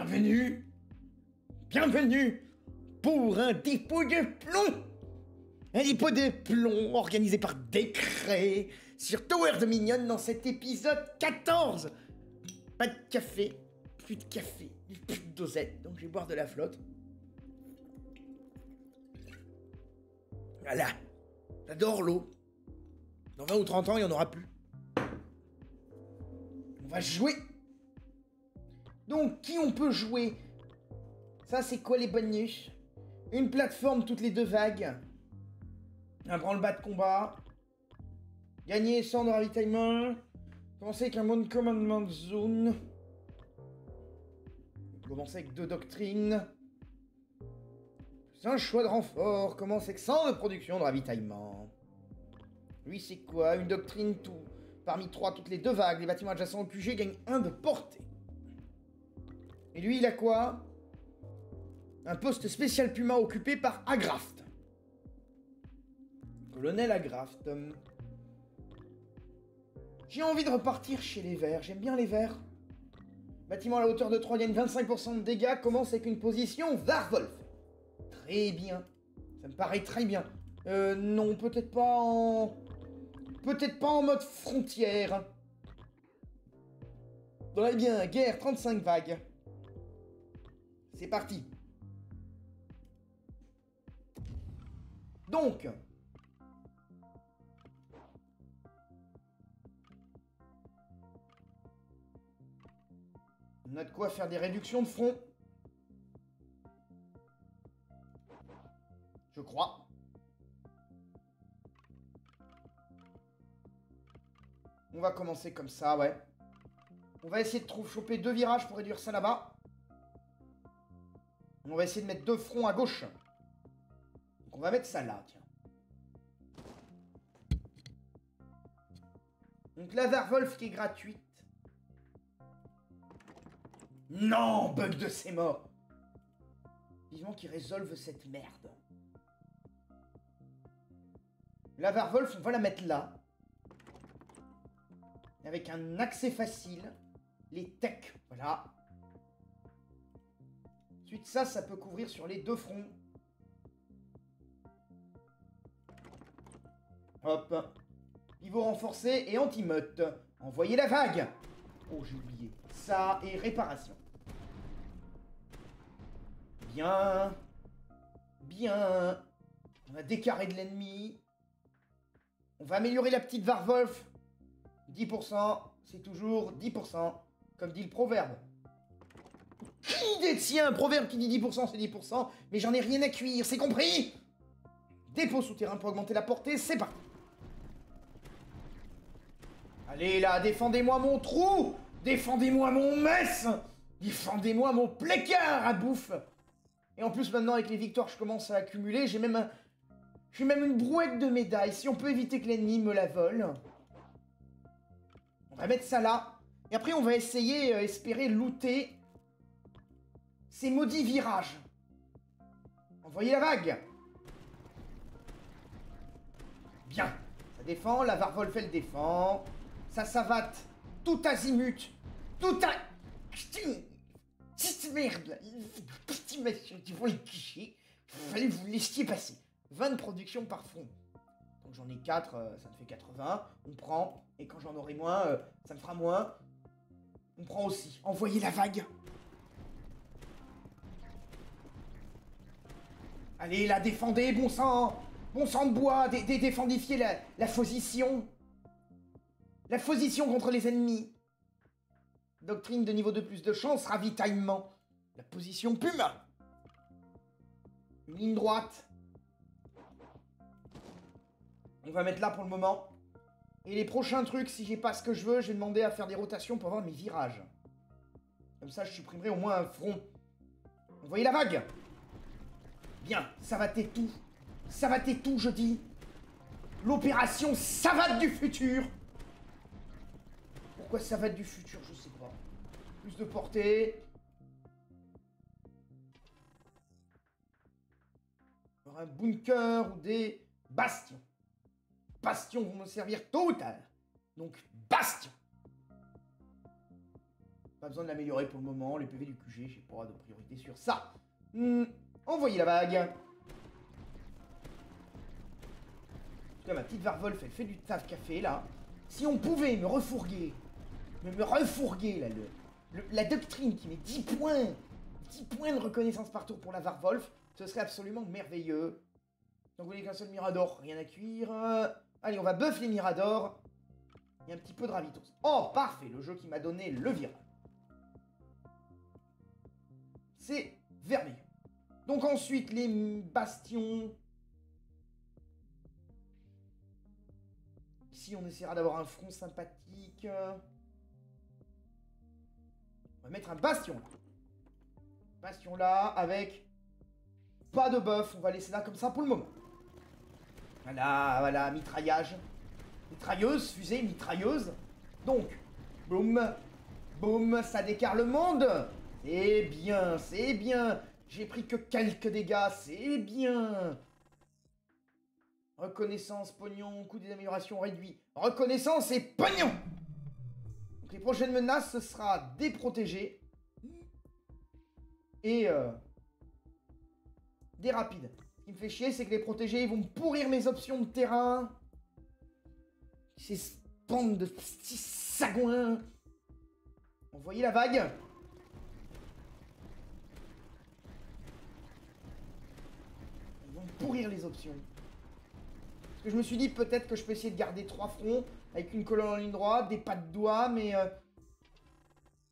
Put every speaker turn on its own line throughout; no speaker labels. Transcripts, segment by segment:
Bienvenue, bienvenue pour un dépôt de plomb. Un dépôt de plomb organisé par décret sur Tower Dominion dans cet épisode 14. Pas de café, plus de dosette, donc je vais boire de la flotte. Voilà, j'adore l'eau. Dans 20 ou 30 ans, il n'y en aura plus. On va jouer. Donc, qui on peut jouer? Ça, c'est quoi les bonus? Une plateforme toutes les 2 vagues. Un branle-bas de combat. Gagner 100 de ravitaillement. Commencer avec un mode commandement zone. Commencer avec 2 doctrines. C'est un choix de renfort. Commencer avec 100 de production de ravitaillement. Lui, c'est quoi? Une doctrine tout. Parmi 3 toutes les 2 vagues. Les bâtiments adjacents au QG gagnent 1 de portée. Et lui, il a quoi? Un poste spécial Puma occupé par Agraft. Colonel Agraft. J'ai envie de repartir chez les Verts. J'aime bien les Verts. Bâtiment à la hauteur de 3 gagne 25% de dégâts. Commence avec une position Warwolf. Très bien. Ça me paraît très bien. Non, peut-être pas en... Peut-être pas en mode frontière. Très bien, guerre 35 vagues. C'est parti. Donc, on a de quoi faire des réductions de front. Je crois. On va commencer comme ça, ouais. On va essayer de choper 2 virages pour réduire ça là-bas. On va essayer de mettre 2 fronts à gauche. Donc on va mettre ça là, tiens. Donc la Warwolf qui est gratuite. Non, bug de ses morts. Vivement qu'ils résolvent cette merde. La Warwolf, on va la mettre là. Avec un accès facile. Les techs, voilà. Ensuite, ça peut couvrir sur les 2 fronts. Hop. Pivot renforcé et anti-meute. Envoyez la vague. Oh, j'ai oublié. Ça et réparation. Bien. Bien. On a décarré de l'ennemi. On va améliorer la petite Warwolf. 10%, c'est toujours 10%. Comme dit le proverbe. Qui détient un proverbe qui dit 10%, c'est 10%, mais j'en ai rien à cuire, c'est compris? Dépôt souterrain pour augmenter la portée, c'est parti. Allez là, défendez-moi mon trou! Défendez-moi mon mess! Défendez-moi mon plécard à bouffe! Et en plus maintenant avec les victoires je commence à accumuler, j'ai même une brouette de médailles, si on peut éviter que l'ennemi me la vole. On va mettre ça là. Et après on va essayer, espérer looter ces maudits virages. Envoyez la vague. Bien. Ça défend, la Warwolf elle défend. Ça savate. Tout azimut. Tout à... Petite merde. Petit machin qui vont les clichés. Fallait que vous laissiez passer. 20 de production par front. Donc j'en ai 4, ça me fait 80. On prend. Et quand j'en aurai moins, ça me fera moins. On prend aussi. Envoyez la vague. Allez, la défendez, bon sang. Bon sang de bois. Défendifiez la position. La position contre les ennemis. Doctrine de niveau 2 plus de chance. Ravitaillement. La position Puma. Une ligne droite. On va mettre là pour le moment. Et les prochains trucs, si j'ai pas ce que je veux, je vais demander à faire des rotations pour avoir mes virages. Comme ça, je supprimerai au moins un front. Envoyez la vague. Bien, savater tout. Savater tout, je dis. L'opération savate du futur. Pourquoi savate du futur, je sais pas. Plus de portée. Un bunker ou des bastions. Bastions vont me servir tôt ou tard. Donc, bastion. Pas besoin de l'améliorer pour le moment. Les PV du QG, j'ai pas de priorité sur ça. Envoyez la vague. En tout cas, ma petite Varvolf, elle fait du taf café, là. Si on pouvait me refourguer, me refourguer, là, la doctrine qui met 10 points de reconnaissance par tour pour la Varvolf, ce serait absolument merveilleux. Donc vous voulez qu'un seul Mirador, rien à cuire. Allez, on va buff les Miradors. Et un petit peu de Ravitos. Oh, parfait, le jeu qui m'a donné le virage. C'est merveilleux. Donc ensuite, les bastions. Ici, on essaiera d'avoir un front sympathique. On va mettre un bastion là. Bastion là, avec pas de buff. On va laisser là comme ça pour le moment. Voilà, voilà, mitraillage. Mitrailleuse, fusée, mitrailleuse. Donc, boum, boum, ça décarre le monde. C'est bien, c'est bien. J'ai pris que quelques dégâts, c'est bien. Reconnaissance, pognon, coût des améliorations réduit. Reconnaissance et pognon. Donc les prochaines menaces, ce sera des protégés. Et des rapides. Ce qui me fait chier, c'est que les protégés, ils vont me pourrir mes options de terrain. Ces bandes de petits sagouins. Envoyez la vague. Ils vont me pourrir les options. Parce que je me suis dit peut-être que je peux essayer de garder 3 fronts avec une colonne en ligne droite, des pas de doigts, mais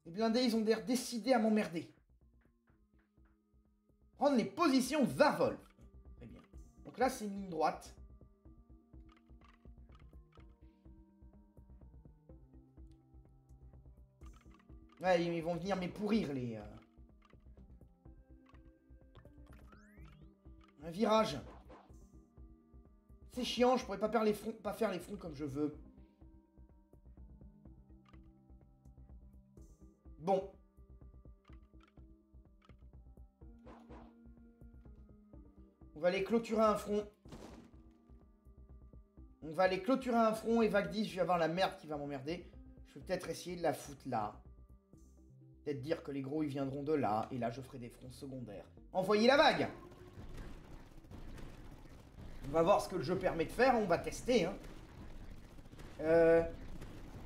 les blindés, ils ont d'air décidé à m'emmerder. Prendre les positions Varvolf. Très bien. Donc là, c'est une ligne droite. Ouais, ils vont venir m'épourir, les... Un virage. C'est chiant, je pourrais pas faire les fronts comme je veux. Bon. On va aller clôturer un front. On va aller clôturer un front et vague 10, je vais avoir la merde qui va m'emmerder. Je vais peut-être essayer de la foutre là. Peut-être dire que les gros ils viendront de là. Et là je ferai des fronts secondaires. Envoyez la vague. On va voir ce que le jeu permet de faire. On va tester. Hein.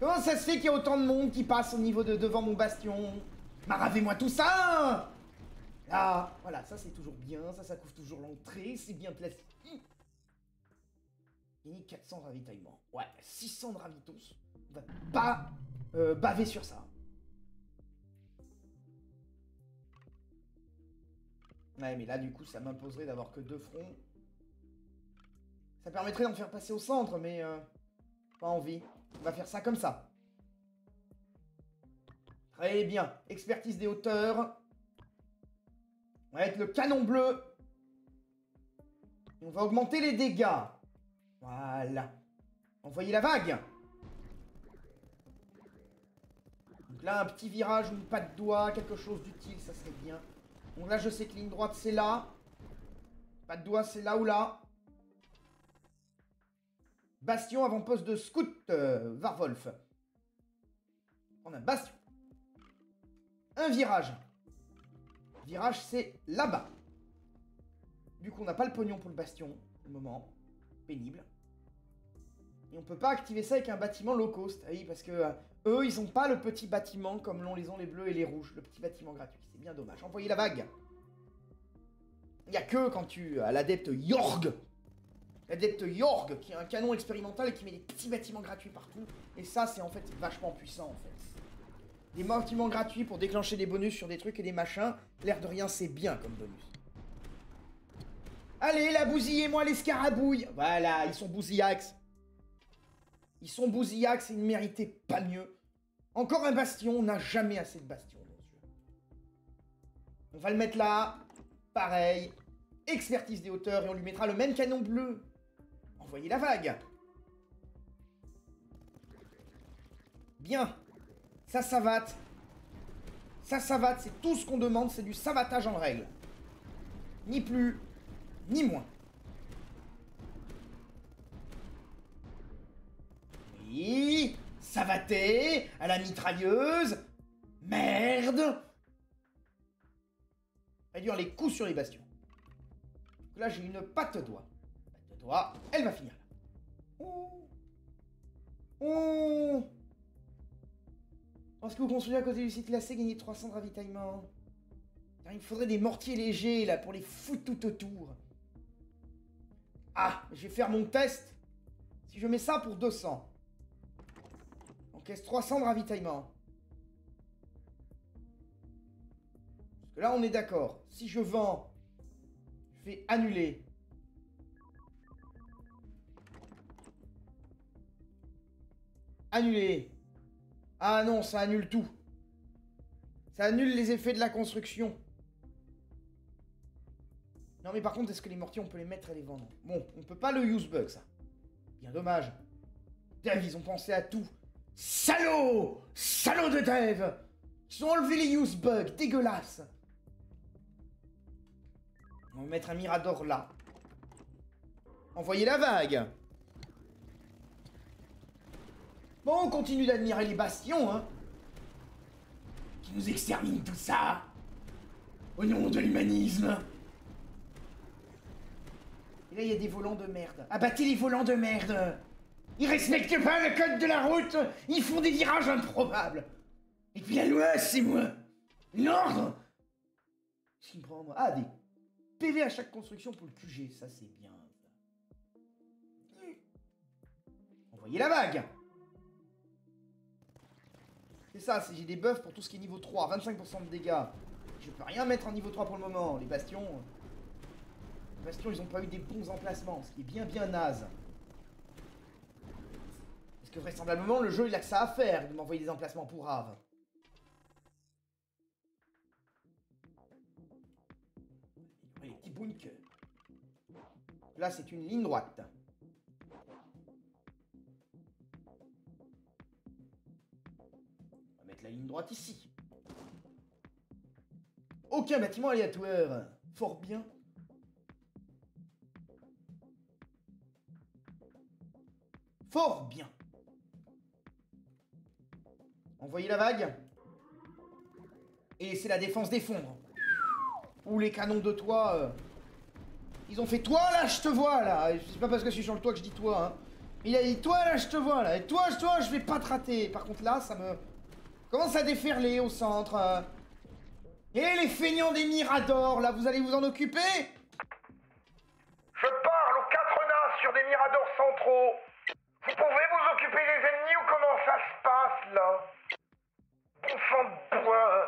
Comment ça se fait qu'il y a autant de monde qui passe au niveau de devant mon bastion? Maravez-moi tout ça. Là, voilà, ça c'est toujours bien. Ça couvre toujours l'entrée. C'est bien placé. Gagner 400 de ravitaillement. Ouais, 600 de ravitos. On va pas baver sur ça. Ouais, mais là, du coup, ça m'imposerait d'avoir que 2 fronts. Ça permettrait d'en faire passer au centre, mais... pas envie. On va faire ça comme ça. Très bien. Expertise des hauteurs. On va mettre le canon bleu. Et on va augmenter les dégâts. Voilà. Envoyez la vague. Donc là, un petit virage ou pas de doigt, quelque chose d'utile, ça serait bien. Donc là, je sais que ligne droite, c'est là. Pas de doigt, c'est là ou là. Bastion avant-poste de scout, Varvolf. On a un bastion. Un virage. Virage, c'est là-bas. Du coup, on n'a pas le pognon pour le bastion, pour le moment. Pénible. Et on peut pas activer ça avec un bâtiment low cost. Ah oui, parce que eux, ils ont pas le petit bâtiment comme les ont les bleus et les rouges. Le petit bâtiment gratuit. C'est bien dommage. Envoyez la vague. Il n'y a que quand tu as l'adepte Yorg. L'adepte Yorg, qui a un canon expérimental et qui met des petits bâtiments gratuits partout. Et ça, c'est en fait vachement puissant, en fait. Des bâtiments gratuits pour déclencher des bonus sur des trucs et des machins. L'air de rien, c'est bien comme bonus. Allez, la bousillez-moi les scarabouilles. Voilà, ils sont bousillax. Ils sont bousillax et ils ne méritaient pas mieux. Encore un bastion, on n'a jamais assez de bastions dans ce jeu. On va le mettre là. Pareil. Expertise des hauteurs et on lui mettra le même canon bleu. Envoyez la vague. Bien. Ça savate. Ça savate, c'est tout ce qu'on demande, c'est du savatage en règle. Ni plus, ni moins. Oui, savater à la mitrailleuse. Merde! Réduire les coups sur les bastions. Donc là, j'ai une patte doigt. Patte de doigt, elle va finir là. Oh! Oh! Lorsque vous construisez à côté du site classé, gagnez 300 de ravitaillement. Il me faudrait des mortiers légers, là, pour les foutre tout autour. Ah, je vais faire mon test. Si je mets ça pour 200. On caisse 300 de ravitaillement. Parce que là, on est d'accord. Si je vends, je fais annuler. Annuler. Ah non, ça annule tout. Ça annule les effets de la construction. Non mais par contre, est-ce que les mortiers, on peut les mettre et les vendre? Bon, on peut pas le use bug, ça. Bien dommage. Dev, ils ont pensé à tout. Salaud! Salaud de Dev! Ils ont enlevé les use bugs, dégueulasse. On va mettre un Mirador là. Envoyez la vague. Bon, on continue d'admirer les bastions, hein. Qui nous exterminent tout ça. Au nom de l'humanisme. Et là, il y a des volants de merde. Abattez les volants de merde. Ils respectent pas le code de la route. Ils font des virages improbables. Et puis la loi, c'est moi. L'ordre. Qu'est-ce qu'il me prend, moi? Ah, des PV à chaque construction pour le QG. Ça, c'est bien. Envoyez la vague. C'est ça, j'ai des buffs pour tout ce qui est niveau 3. 25% de dégâts. Je peux rien mettre en niveau 3 pour le moment. Les bastions... Les bastions, ils ont pas eu des bons emplacements. Ce qui est bien naze. Parce que vraisemblablement, le jeu, il a que ça à faire de m'envoyer des emplacements pour Rave. Les petits bunkers. Là, c'est une ligne droite. On va mettre la ligne droite ici. Aucun bâtiment aléatoire. Fort bien. Fort bien. Envoyez la vague. Et laissez la défense défondre. Ou les canons de toit. Ils ont fait toi là, je te vois là. C'est pas parce que je suis sur le toit que je dis toi. Hein. Il a dit toi là, je te vois là. Et toi, je vais pas te rater. Par contre là, ça me commence à déferler au centre. Et les feignants des Miradors là, vous allez vous en occuper?
Je parle aux quatre nains sur des Miradors centraux. Vous pouvez vous occuper des ennemis ou comment ça se passe là? Bon sang de bois.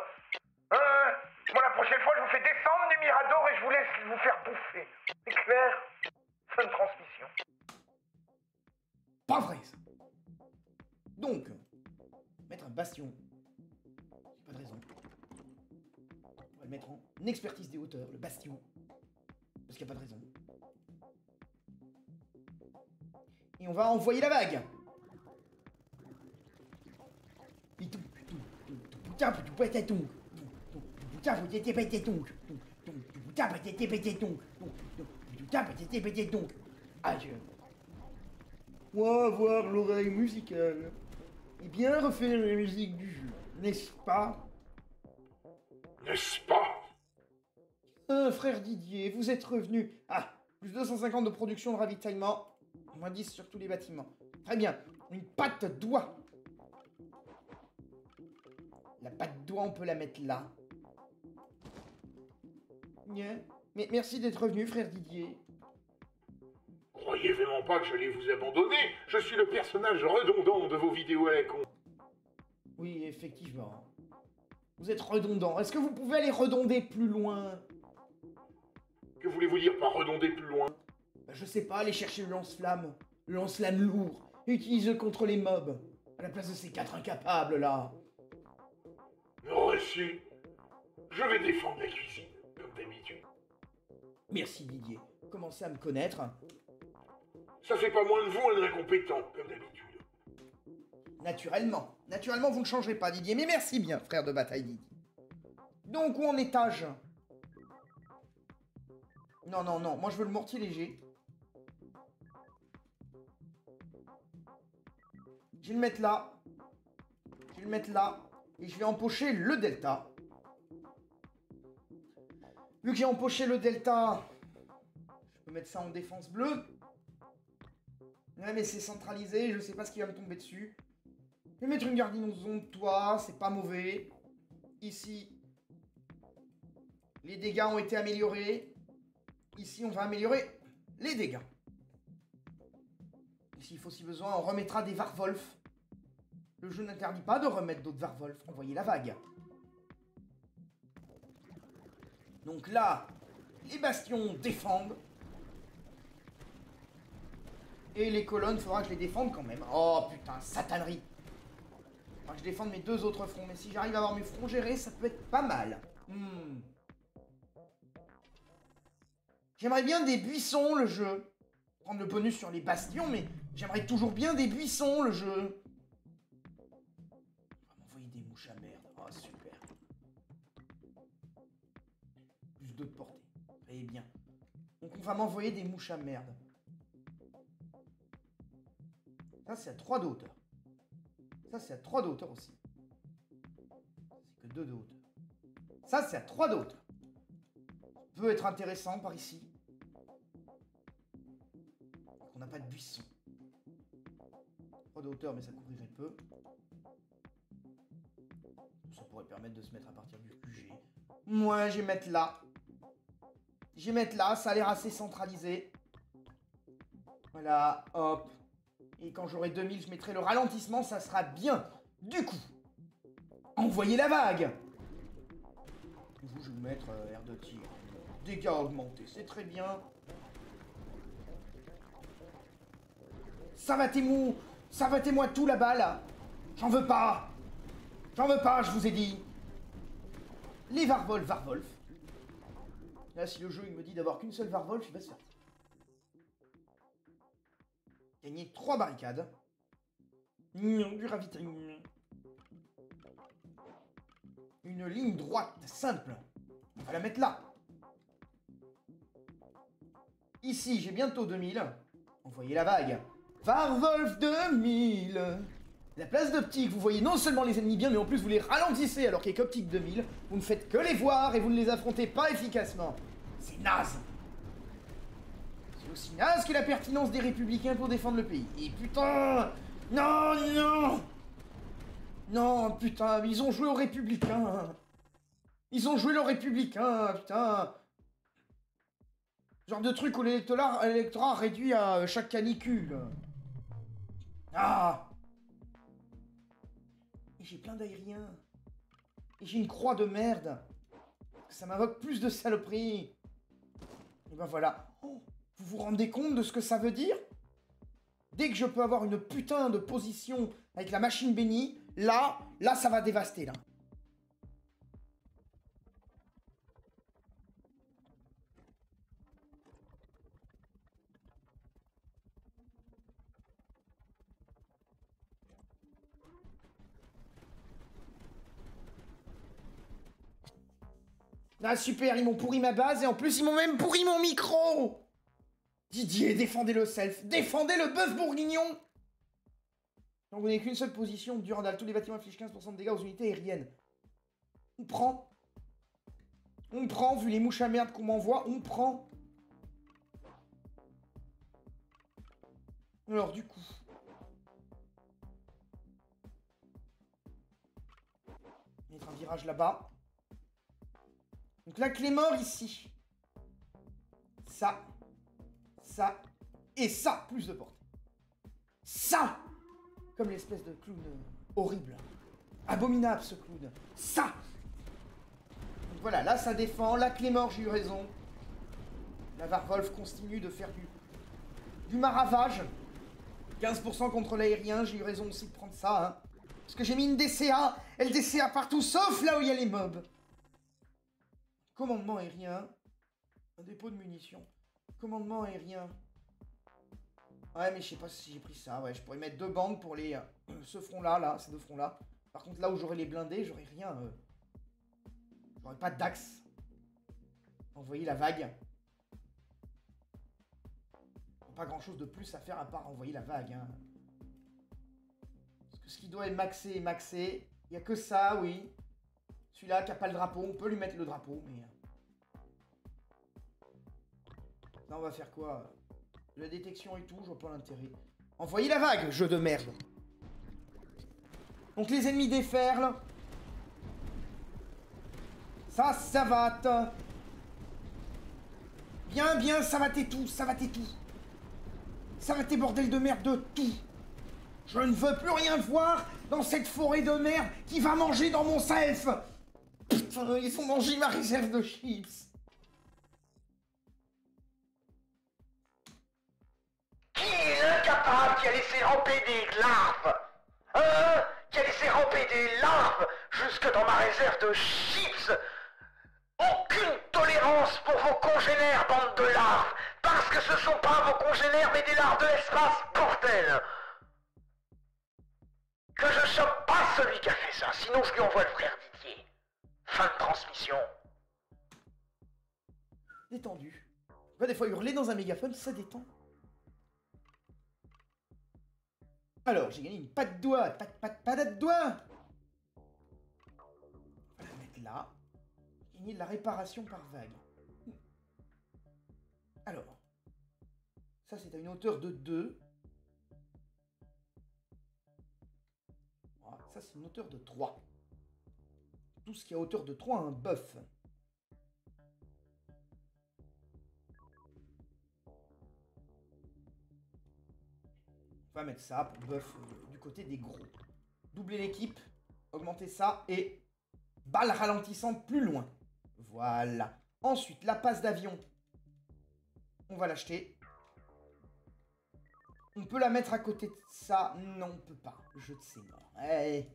Hein? Moi la prochaine fois je vous fais descendre des Miradors et je vous laisse vous faire bouffer. C'est clair? Fin de transmission.
Pas vrai ça. Donc, mettre un bastion. Pas de raison. On va le mettre en expertise des hauteurs, le bastion. Parce qu'il n'y a pas de raison. Et on va envoyer la vague. Moi, avoir l'oreille musicale. Et bien refaire la musique du jeu, n'est-ce pas?
N'est-ce pas?
Frère Didier, vous êtes revenu. Ah, plus 250 de production de ravitaillement. Moins 10 sur tous les bâtiments. Très bien. Une patte doigt. La patte doigt, on peut la mettre là. Bien. Mais merci d'être revenu, frère Didier.
Croyez vraiment pas que j'allais vous abandonner. Je suis le personnage redondant de vos vidéos à la con.
Oui, effectivement. Vous êtes redondant. Est-ce que vous pouvez aller redonder plus loin?
Que voulez-vous dire par redonder plus loin?
Bah, je sais pas, aller chercher le lance-flamme. Le lance-flamme lourd. Utilise-le contre les mobs. À la place de ces quatre incapables, là.
Reçu. Je vais défendre la cuisine, comme d'habitude.
Merci, Didier. Commencez à me connaître.
Ça fait pas moins de vous un incompétent, comme d'habitude.
Naturellement. Naturellement, vous ne changerez pas, Didier. Mais merci bien, frère de bataille, Didier. Donc, où en étage? Non, non, non. Moi, je veux le mortier léger. Je vais le mettre là. Je vais le mettre là. Et je vais empocher le delta. Vu que j'ai empoché le delta, je peux mettre ça en défense bleue. Ouais, mais c'est centralisé, je sais pas ce qui va me tomber dessus. Je vais mettre une gardinoison de toit, c'est pas mauvais. Ici, les dégâts ont été améliorés. Ici, on va améliorer les dégâts. Et s'il faut si besoin, on remettra des Varwolf. Le jeu n'interdit pas de remettre d'autres Varwolf. Envoyez la vague. Donc là, les bastions défendent. Et les colonnes, il faudra que je les défende quand même. Oh putain, satanerie. Il faudra que je défende mes deux autres fronts. Mais si j'arrive à avoir mes fronts gérés, ça peut être pas mal. J'aimerais bien des buissons, le jeu. Prendre le bonus sur les bastions, mais j'aimerais toujours bien des buissons, le jeu. On va m'envoyer des mouches à merde. Oh, super. Plus 2 de portée. Très bien. Donc on va m'envoyer des mouches à merde. Ça, c'est à 3 de hauteur. Ça, c'est à 3 de hauteur aussi. C'est que 2 de hauteur. Ça, c'est à 3 de hauteur. Ça peut être intéressant par ici. On n'a pas de buisson. 3 de hauteur, mais ça couvrirait peu. Ça pourrait permettre de se mettre à partir du QG. Moi, je vais mettre là. Je vais mettre là, ça a l'air assez centralisé. Voilà, hop. Et quand j'aurai 2000, je mettrai le ralentissement, ça sera bien. Du coup, envoyez la vague. Et vous, je vais vous mettre air de tir. Dégâts augmentés, c'est très bien. Ça va moi tout là-bas, là. J'en veux pas. J'en veux pas, je vous ai dit. Les Varwolf. Là, si le jeu il me dit d'avoir qu'une seule Varwolf, il va se faire. Gagner 3 barricades. Du ravitaillement. Une ligne droite, simple. On va la mettre là. Ici, j'ai bientôt 2000. Envoyez la vague. Varwolf 2000. La place d'optique, vous voyez non seulement les ennemis bien, mais en plus vous les ralentissez, alors qu'avec optique 2000, vous ne faites que les voir et vous ne les affrontez pas efficacement. C'est naze. C'est aussi naze que la pertinence des républicains pour défendre le pays. Et putain. Non. Non, putain, ils ont joué aux républicains. Putain. Genre de truc où l'électorat réduit à chaque canicule. Ah. Et j'ai plein d'aériens. Et j'ai une croix de merde. Ça m'invoque plus de saloperies. Et ben voilà. Oh, vous vous rendez compte de ce que ça veut dire? Dès que je peux avoir une putain de position avec la machine bénie, là, ça va dévaster, là. Ah super, ils m'ont pourri ma base et en plus ils m'ont même pourri mon micro. Didier, défendez le self, défendez le bœuf bourguignon. Donc vous n'avez qu'une seule position, Durandal, tous les bâtiments affichent 15% de dégâts aux unités aériennes. On prend, vu les mouches à merde qu'on m'envoie, on prend. Alors du coup... mettre un virage là-bas. Donc la clé mort ici. Ça. Et ça, plus de portée. Ça. Comme l'espèce de clown horrible. Abominable ce clown. Ça. Donc voilà, là ça défend. La clé mort, j'ai eu raison. La Varwolf continue de faire du maravage. 15% contre l'aérien, j'ai eu raison aussi de prendre ça. Hein. Parce que j'ai mis une DCA. Elle DCA partout, sauf là où il y a les mobs. Commandement aérien. Un dépôt de munitions. Commandement aérien. Ouais, mais je sais pas si j'ai pris ça. Ouais, je pourrais mettre 2 bandes pour les ce front-là, ces 2 fronts-là. Par contre, là où j'aurais les blindés, j'aurais rien. J'aurais pas d'axe. Envoyer la vague. Pas grand-chose de plus à faire à part envoyer la vague. Hein. Parce que ce qui doit être maxé est maxé. Il n'y a que ça, oui. Celui-là qui n'a pas le drapeau, on peut lui mettre le drapeau, mais... Là, on va faire quoi? La détection et tout, je vois pas l'intérêt. Envoyez la vague, jeu de merde. Donc les ennemis déferlent. Ça va. Bien, bien, ça va tout, ça va tout. Ça va bordel de merde de tout. Je ne veux plus rien voir dans cette forêt de merde qui va manger dans mon safe. Putain, ils ont mangé ma réserve de chips.
Qui est l'incapable qui a laissé ramper des larves? Hein? Qui a laissé ramper des larves jusque dans ma réserve de chips? Aucune tolérance pour vos congénères, bande de larves! Parce que ce sont pas vos congénères, mais des larves de l'espace, bordel! Que je chope pas celui qui a fait ça, sinon je lui envoie le frère Didier. Fin de transmission.
Détendu. Tu vois, des fois, hurler dans un mégaphone, ça détend. Alors, j'ai gagné une patte de doigt. Patate de doigt. On va la mettre là. J'ai gagné de la réparation par vague. Alors. Ça, c'est à une hauteur de 2. Voilà, ça, c'est une hauteur de 3. Tout ce qui est à hauteur de 3 a un buff. On va mettre ça pour buff du côté des gros. Doubler l'équipe, augmenter ça et balle ralentissante plus loin. Voilà. Ensuite, la passe d'avion. On va l'acheter. On peut la mettre à côté de ça. Non, on peut pas. Jeu de ses morts. Hey,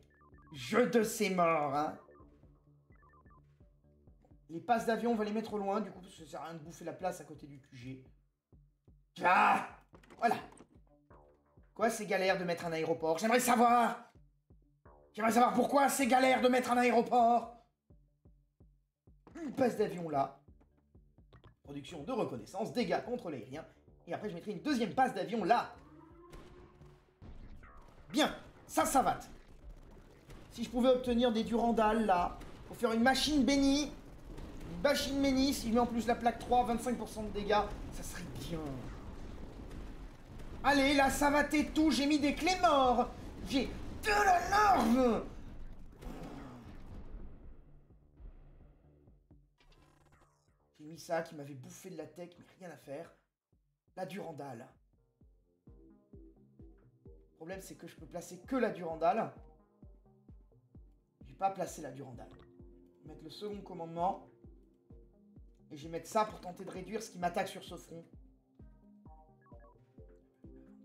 jeu de ses morts, hein. Les passes d'avion, on va les mettre loin, du coup, parce que ça sert à rien de bouffer la place à côté du QG. Ah, voilà. Quoi, c'est galère de mettre un aéroport? J'aimerais savoir pourquoi c'est galère de mettre un aéroport. Une passe d'avion là. Production de reconnaissance, dégâts contre l'aérien. Et après, je mettrai une deuxième passe d'avion là. Bien, ça va. Si je pouvais obtenir des Durandal là, pour faire une machine bénie, si je mets en plus la plaque 3, 25% de dégâts, ça serait bien. Allez, là, ça va tout, j'ai mis des clés morts. J'ai de la larve. J'ai mis ça qui m'avait bouffé de la tech, mais rien à faire. La Durandal. Le problème, c'est que je peux placer que la Durandal. J'ai pas placé la Durandal. Je vais mettre le second commandement. Et je vais mettre ça pour tenter de réduire ce qui m'attaque sur ce front.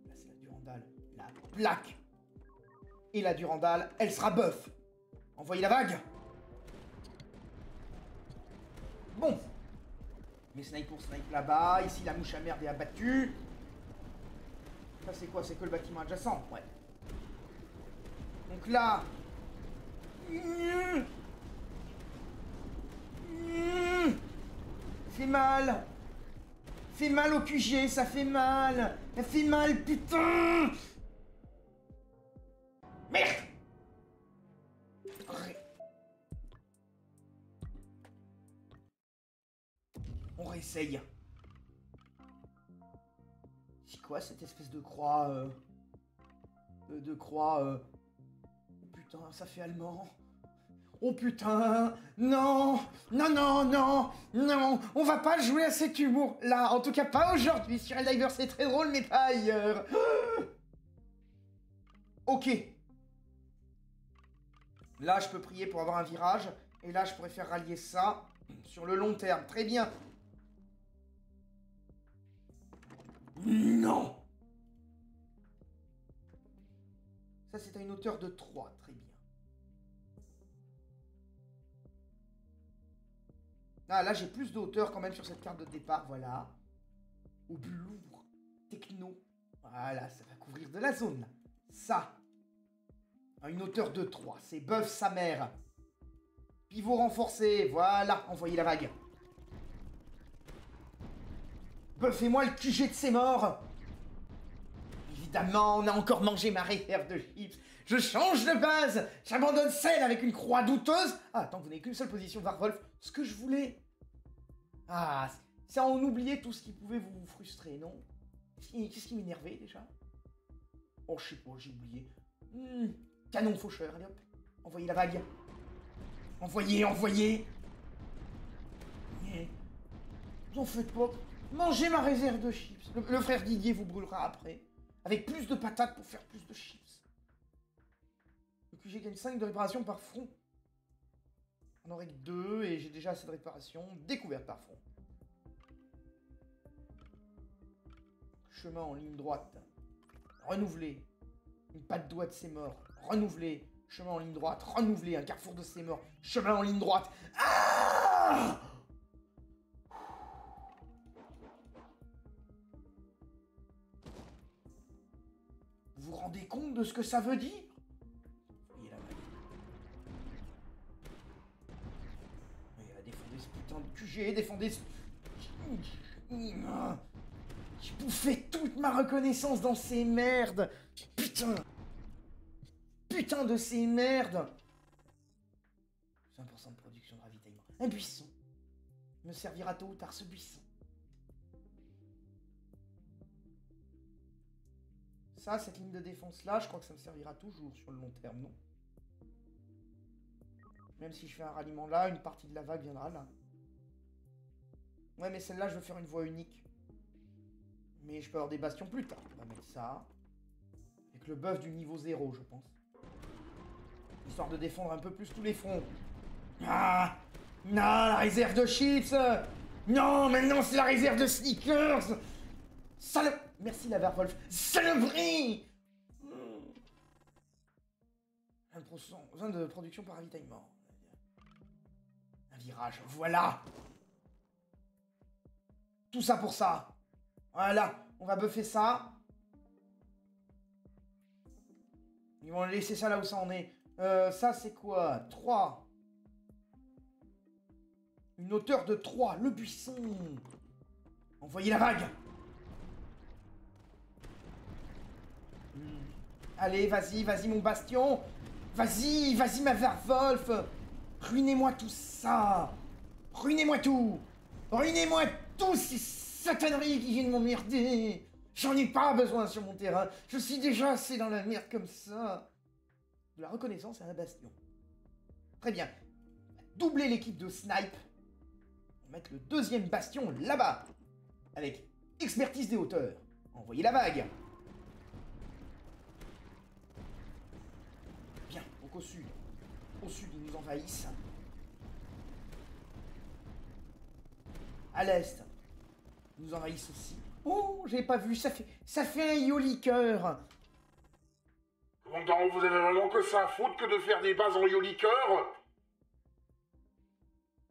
Là, c'est la Durandal. La plaque. Et la Durandal, elle sera buff. Envoyez la vague. Bon. Mes snipers snipe là-bas. Ici, la mouche à merde est abattue. Ça, c'est quoi? C'est que le bâtiment adjacent? Ouais. Donc là... fait mal. Fait mal au QG, ça fait mal. Ça fait mal, putain. Merde. On réessaye. C'est quoi cette espèce de croix de croix Oh putain, ça fait allemand. Oh putain, non, non, on va pas jouer à cet humour-là, en tout cas pas aujourd'hui. Sur Helldivers c'est très drôle, mais pas ailleurs. Ok. Là, je peux prier pour avoir un virage, et là, je pourrais faire rallier ça sur le long terme. Très bien. Non. Ça, c'est à une hauteur de 3, très bien. Ah, là, j'ai plus de hauteur quand même sur cette carte de départ, voilà. Au plus lourd. Techno. Voilà, ça va couvrir de la zone, là. Ça. À une hauteur de 3. C'est buff sa mère. Pivot renforcé. Voilà, envoyez la vague. Buffez-moi le QG de ses morts. Évidemment, on a encore mangé ma réserve de chips. Je change de base. J'abandonne celle avec une croix douteuse. Ah, tant que vous n'avez qu'une seule position, Warwolf. Ce que je voulais. Ah, c'est en oublier tout ce qui pouvait vous frustrer, non? Qu'est-ce qui m'énervait, déjà? Oh, je sais pas, j'ai oublié. Canon faucheur, allez hop. Envoyez la vague. Envoyez. Vous en faites pas. Mangez ma réserve de chips. Le frère Didier vous brûlera après. Avec plus de patates pour faire plus de chips. Le QG gagne 5 de réparation par front. On aurait que 2 et j'ai déjà assez de réparation. Découverte par front. Chemin en ligne droite. Renouvelé. Une patte doigt de ses morts. Renouvelé. Chemin en ligne droite. Renouvelé. Un carrefour de ses morts. Chemin en ligne droite. Ah! Vous vous rendez compte de ce que ça veut dire? Il a défendez ce putain de QG, défendez ce... J'ai bouffé toute ma reconnaissance dans ces merdes. Putain de ces merdes. 5% de production de ravitaillement. Un buisson. Me servira tôt ou tard ce buisson. Ça, cette ligne de défense-là, je crois que ça me servira toujours sur le long terme, non? Même si je fais un ralliement là, une partie de la vague viendra là. Ouais, mais celle-là, je veux faire une voie unique. Mais je peux avoir des bastions plus tard. On va mettre ça. Avec le buff du niveau 0, je pense. Histoire de défendre un peu plus tous les fronts. Ah! Non, la réserve de chips! Non, maintenant c'est la réserve de sneakers! Salope! Merci la Werwolf. Saloperie! 20% de production par ravitaillement. Un virage, voilà! Tout ça pour ça. Voilà, on va buffer ça. Ils vont laisser ça là où ça en est. Ça c'est quoi? 3. Une hauteur de 3. Le buisson. Envoyez la vague. Allez, vas-y mon bastion. Vas-y ma Werwolf. Ruinez-moi tout ça. Ruinez-moi tout. Ruinez-moi tout ces sataneries qui viennent m'emmerder. J'en ai pas besoin sur mon terrain. Je suis déjà assez dans la merde comme ça. De la reconnaissance à un bastion. Très bien. Doubler l'équipe de snipe. On va mettre le deuxième bastion là-bas. Avec expertise des hauteurs. Envoyez la vague. Bien, donc au sud. Au sud, ils nous envahissent. À l'est, ils nous envahissent aussi. Oh, j'ai pas vu, ça fait un yo-liqueur.
Commandant, vous avez vraiment que ça à foutre que de faire des bases en yo-liqueur?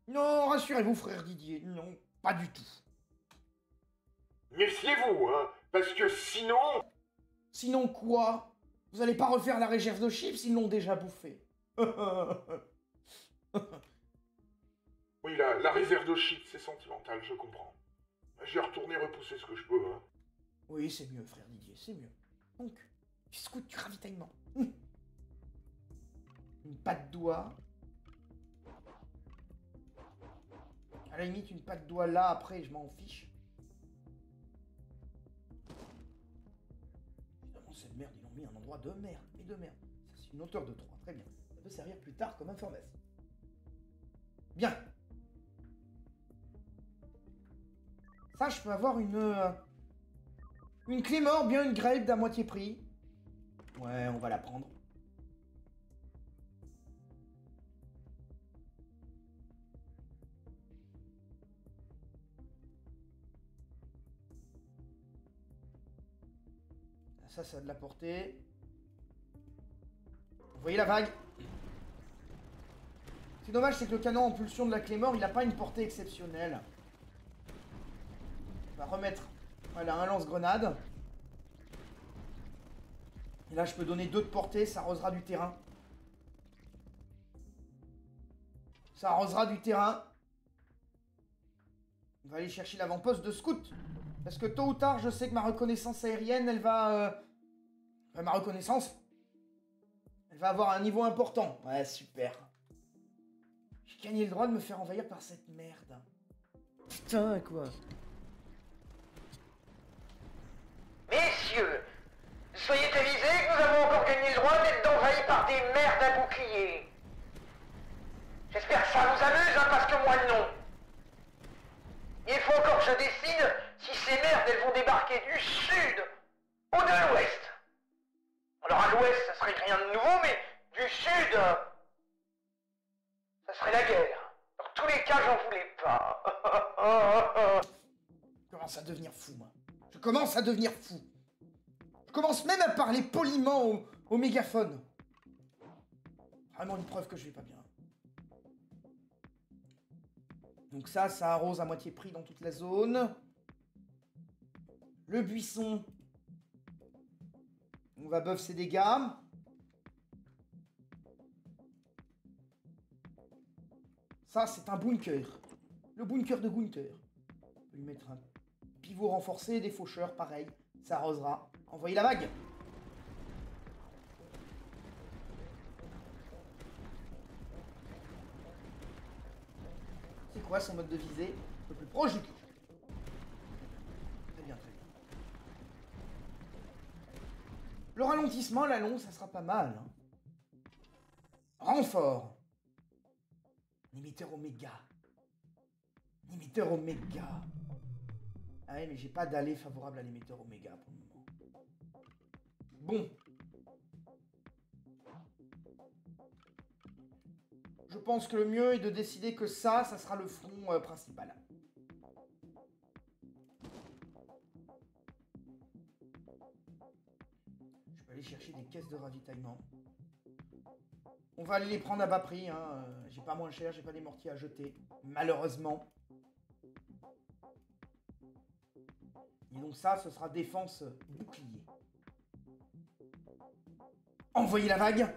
Non, rassurez-vous, frère Didier, non, pas du tout.
Méfiez-vous, hein, parce que sinon...
Sinon quoi? Vous allez pas refaire la réserve de chips, ils l'ont déjà bouffé.
Oui, la réserve de chips, c'est sentimental, je comprends. J'ai retourné repousser ce que je peux, hein.
Oui, c'est mieux, frère Didier, c'est mieux. Donc, tu scoutes du ravitaillement. Une patte doigt. À la limite, une patte doigt là, après, je m'en fiche. Évidemment, cette merde, ils l'ont mis un endroit de merde. Et de merde. Ça, c'est une hauteur de 3. Très bien. Ça peut servir plus tard comme information. Bien. Ça, je peux avoir une clé mort, bien une grape d'à moitié prix. Ouais, on va la prendre. Ça a de la portée. Vous voyez la vague? C'est dommage, c'est que le canon en pulsion de la clé mort, il n'a pas une portée exceptionnelle. On va remettre, voilà, un lance-grenade. Et là, je peux donner 2 de portée, ça arrosera du terrain. Ça arrosera du terrain. On va aller chercher l'avant-poste de scout. Parce que tôt ou tard, je sais que ma reconnaissance aérienne, elle va... ma reconnaissance Elle va avoir un niveau important. Ouais, super. J'ai gagné le droit de me faire envahir par cette merde. Putain, quoi.
Messieurs, soyez avisés que nous avons encore gagné le droit d'être envahis par des merdes à bouclier. J'espère que ça vous amuse, hein, parce que moi non. Il faut encore que je décide si ces merdes, elles vont débarquer du sud ou de l'ouest. Alors à l'ouest, ça serait rien de nouveau, mais du sud, ça serait la guerre. Dans tous les cas, j'en voulais pas.
Je commence à devenir fou, moi. Je commence à devenir fou. Je commence même à parler poliment au mégaphone. Vraiment une preuve que je vais pas bien. Donc ça arrose à moitié prix dans toute la zone. Le buisson. On va buff ses dégâts. Ça, c'est un bunker. Le bunker de Gunther. On peut lui mettre un pivot renforcé, des faucheurs, pareil. Ça arrosera. Envoyez la vague. C'est quoi son mode de visée? Un peu plus proche du cul. Très bien, très bien. Le ralentissement, la longue, ça sera pas mal. Hein. Renfort. Émetteur oméga. Émetteur oméga. Ah ouais, mais j'ai pas d'aller favorable à l'émetteur oméga pour le moment. Bon. Je pense que le mieux est de décider que ça sera le front principal. Je peux aller chercher des caisses de ravitaillement. On va aller les prendre à bas prix. Hein. J'ai pas moins cher, j'ai pas des mortiers à jeter. Malheureusement. Et donc ça, ce sera défense bouclier. Envoyez la vague.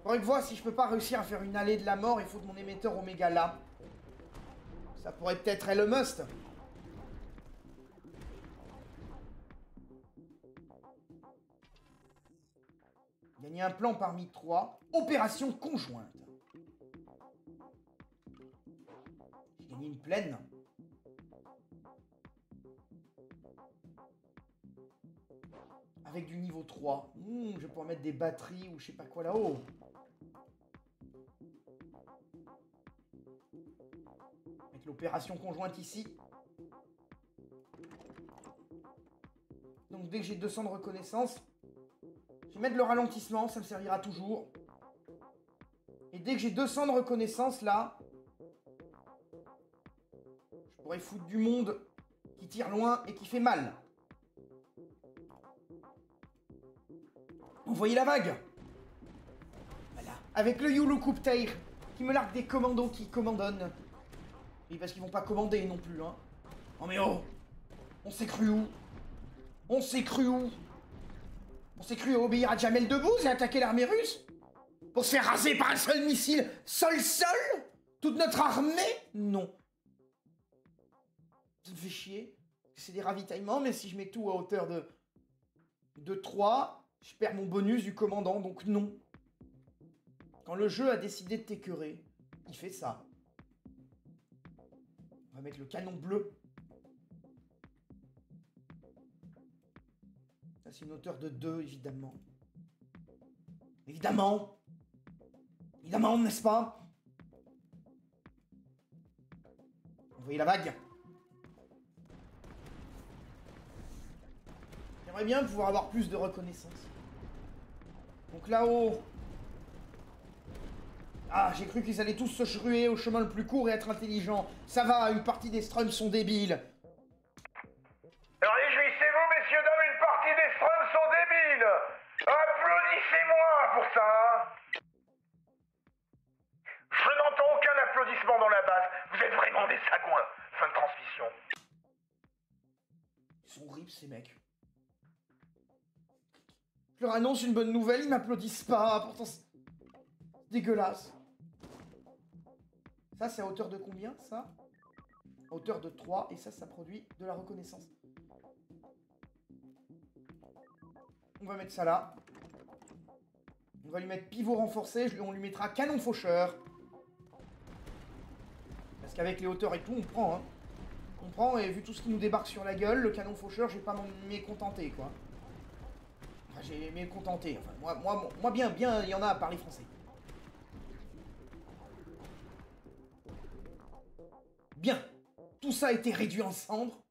Faudrait que je vois si je peux pas réussir à faire une allée de la mort. Il faut que mon émetteur oméga là. Ça pourrait peut-être être le must. Gagner un plan parmi 3. Opération conjointe. J'ai gagné une plaine. Avec du niveau 3. Je vais pouvoir mettre des batteries ou je sais pas quoi là-haut. Mettre l'opération conjointe ici. Donc dès que j'ai 200 de reconnaissance, je vais mettre le ralentissement, ça me servira toujours. Et dès que j'ai 200 de reconnaissance là, je pourrais foutre du monde qui tire loin et qui fait mal. Envoyez la vague. Voilà. Avec le Yulu Kupteir qui me largue des commandos qui commandonnent. Oui, parce qu'ils vont pas commander non plus, hein. Oh mais oh. On s'est cru où? On s'est cru où? On s'est cru obéir à Jamel Debbouze et attaquer l'armée russe? Pour se faire raser par un seul missile sol-sol? Toute notre armée? Non. Ça me fait chier. C'est des ravitaillements, mais si je mets tout à hauteur de 3... je perds mon bonus du commandant, donc non. Quand le jeu a décidé de t'écœurer, il fait ça. On va mettre le canon bleu. Ça, c'est une hauteur de 2, évidemment. Évidemment. Évidemment, n'est-ce pas? Envoyez la vague. J'aimerais bien pouvoir avoir plus de reconnaissance. Donc là-haut... Ah, j'ai cru qu'ils allaient tous se ruer au chemin le plus court et être intelligents. Ça va, une partie des strums sont débiles.
Réjouissez-vous, messieurs, dames, une partie des strums sont débiles. Applaudissez-moi pour ça. Je n'entends aucun applaudissement dans la base. Vous êtes vraiment des sagouins. Fin de transmission.
Ils sont horribles, ces mecs. Je leur annonce une bonne nouvelle, ils m'applaudissent pas. Pourtant, c'est dégueulasse. Ça, c'est à hauteur de combien, ça? À hauteur de 3, et ça produit de la reconnaissance. On va mettre ça là. On va lui mettre pivot renforcé. On lui mettra canon faucheur. Parce qu'avec les hauteurs et tout, on prend. Hein. On prend, et vu tout ce qui nous débarque sur la gueule, le canon faucheur, je vais pas m'en mécontenter, quoi. Enfin, j'ai mécontenté. Enfin, moi bien, il y en a à parler français. Bien. Tout ça a été réduit en cendres.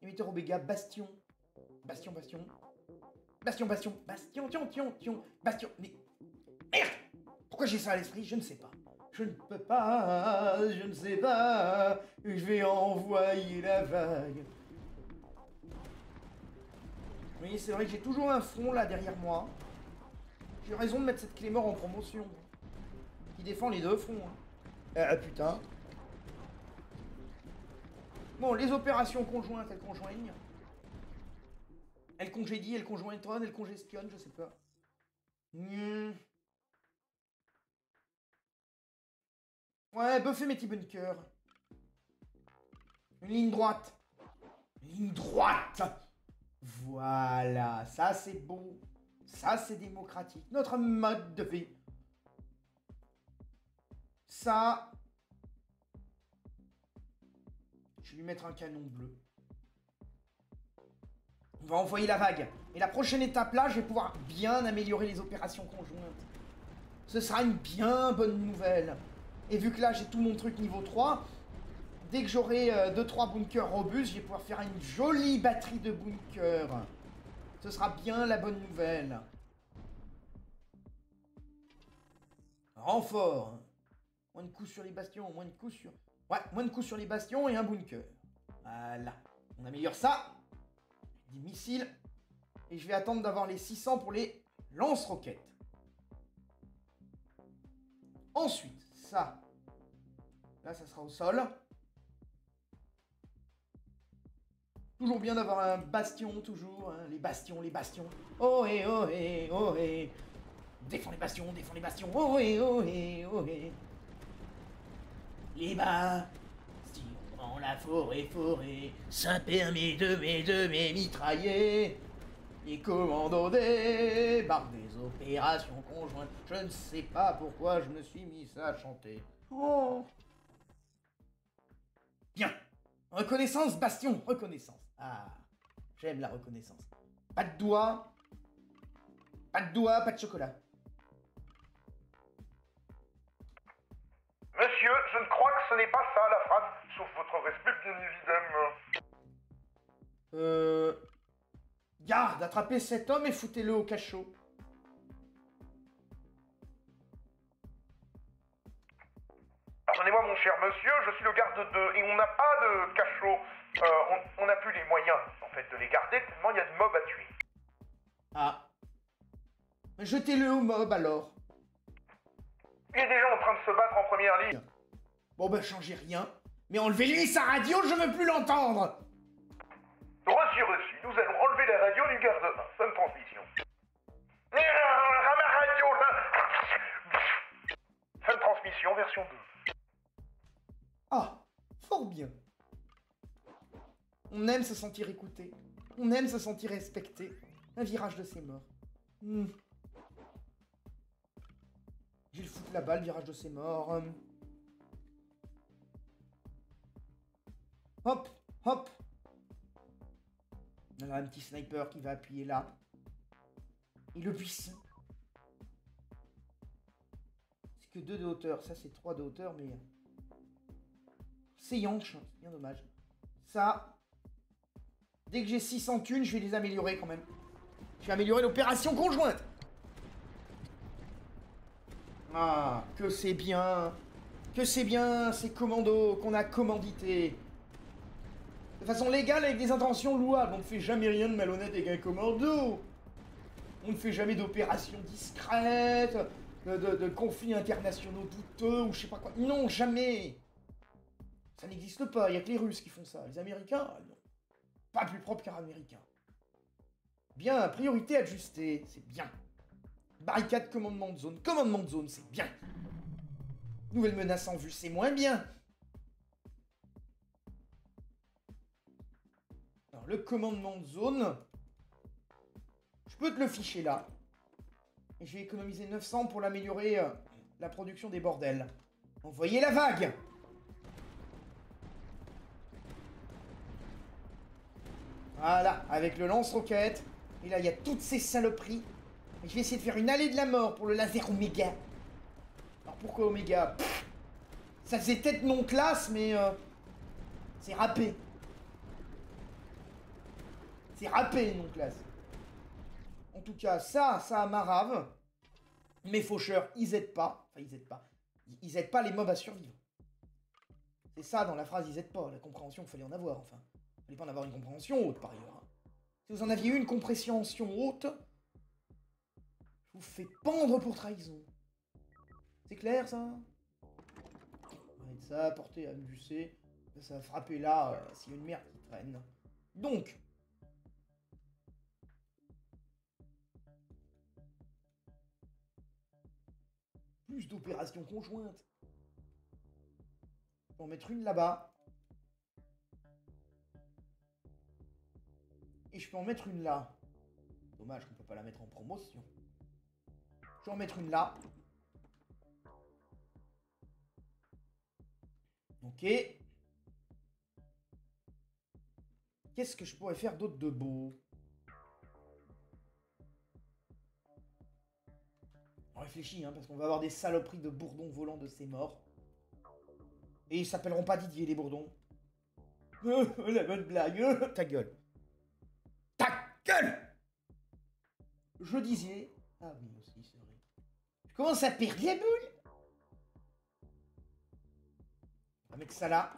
Émetteur Oméga, bastion. Bastion. Bastion. Mais... Merde! Pourquoi j'ai ça à l'esprit? Je ne sais pas. Je ne peux pas, je ne sais pas. Je vais envoyer la vague. Oui, c'est vrai que j'ai toujours un front là derrière moi. J'ai raison de mettre cette clé mort en promotion. Qui défend les deux fronts. Putain. Bon, les opérations conjointes, elles conjoignent. Elles congédient, elles conjointonnent, elles congestionnent, je sais pas. Ouais, buffez mes petits bunkers. Une ligne droite. Une ligne droite. Voilà, ça c'est beau. Ça c'est démocratique. Notre mode de vie. Ça... Je vais lui mettre un canon bleu. On va envoyer la vague. Et la prochaine étape là, je vais pouvoir bien améliorer les opérations conjointes. Ce sera une bien bonne nouvelle. Et vu que là j'ai tout mon truc niveau 3, dès que j'aurai 2-3 bunkers robustes, je vais pouvoir faire une jolie batterie de bunkers. Ce sera bien la bonne nouvelle. Renfort. Moins de coups sur les bastions, moins de coups sur... Ouais, moins de coups sur les bastions et un bunker. Voilà. On améliore ça. Des missiles. Et je vais attendre d'avoir les 600 pour les lance-roquettes. Ensuite, ça. Là, ça sera au sol. Toujours bien d'avoir un bastion, toujours. Hein, les bastions, les bastions. Oh hé, oh hé, oh hé. Défends les bastions, défends les bastions. Oh hé, oh hé, oh hé. Les bastions dans la forêt. Ça permet de mes mitrailler. Les commandos débarquent des opérations conjointes. Je ne sais pas pourquoi je me suis mis ça à chanter. Oh. Bien. Reconnaissance, bastion, reconnaissance. Ah, j'aime la reconnaissance. Pas de doigts. Pas de doigts, pas de chocolat.
Monsieur, je ne crois que ce n'est pas ça la phrase, sauf votre respect, bien évidemment.
Garde, attrapez cet homme et foutez-le au cachot.
Pardonnez-moi mon cher monsieur, je suis le garde 2 et on n'a pas de cachot. On n'a plus les moyens, en fait, de les garder tellement il y a de mobs à tuer.
Ah. Jetez-le au mob alors.
Il est déjà en train de se battre en première ligne.
Bon bah changez rien. Mais enlevez-lui sa radio, je veux plus l'entendre.
Reçu. Nous allons enlever la radio du garde 1. Bonne transmission. Ma radio là. Fin de transmission, version 2.
Ah, fort bien. On aime se sentir écouté. On aime se sentir respecté. Un virage de ses morts. Je vais le foutre là-bas, le virage de ses morts. Hop, hop. On a un petit sniper qui va appuyer là. Et le buisson. C'est que 2 de hauteur. Ça, c'est 3 de hauteur, mais... C'est Yanch. C'est bien dommage. Ça... Dès que j'ai 600 thunes, je vais les améliorer quand même. Je vais améliorer l'opération conjointe. Ah, que c'est bien. Que c'est bien, ces commandos qu'on a commandités. De façon légale, avec des intentions louables. On ne fait jamais rien de malhonnête avec un commando. On ne fait jamais d'opérations discrètes, de conflits internationaux douteux, ou je sais pas quoi. Non, jamais. Ça n'existe pas, il n'y a que les Russes qui font ça. Les Américains, non. Pas plus propre qu'un Américain. Bien, priorité ajustée, c'est bien. Barricade, commandement de zone. Commandement de zone, c'est bien. Nouvelle menace en vue, c'est moins bien. Alors, le commandement de zone... Je peux te le ficher là. Et je vais économiser 900 pour l'améliorer, la production des bordels. Envoyez la vague! Voilà, avec le lance-roquette. Et là, il y a toutes ces saloperies. Et je vais essayer de faire une allée de la mort pour le laser Oméga. Alors pourquoi Oméga? Ça faisait tête non classe, mais c'est râpé. C'est râpé, non classe. En tout cas, ça marave. Mes faucheurs, ils aident pas. Enfin, ils aident pas. Ils aident pas les mobs à survivre. C'est ça, dans la phrase, ils aident pas. La compréhension, il fallait en avoir, enfin. Il fallait pas en avoir une compréhension haute, par ailleurs. Hein. Si vous en aviez une compréhension haute, je vous fais pendre pour trahison. C'est clair, ça? Arrête ça, porter à UC. Ça va frapper là, s'il y a une merde qui traîne. Donc... plus d'opérations conjointes. Je peux en mettre une là-bas. Et je peux en mettre une là. Dommage qu'on peut pas la mettre en promotion. Je peux en mettre une là. Ok. Qu'est-ce que je pourrais faire d'autre de beau? On réfléchit, hein, parce qu'on va avoir des saloperies de bourdons volants de ces morts. Et ils s'appelleront pas Didier, les bourdons. La bonne blague. Ta gueule. Ta gueule! Je disais... Ah oui, aussi, c'est vrai. Je commence à perdre la boule. On va mettre ça là.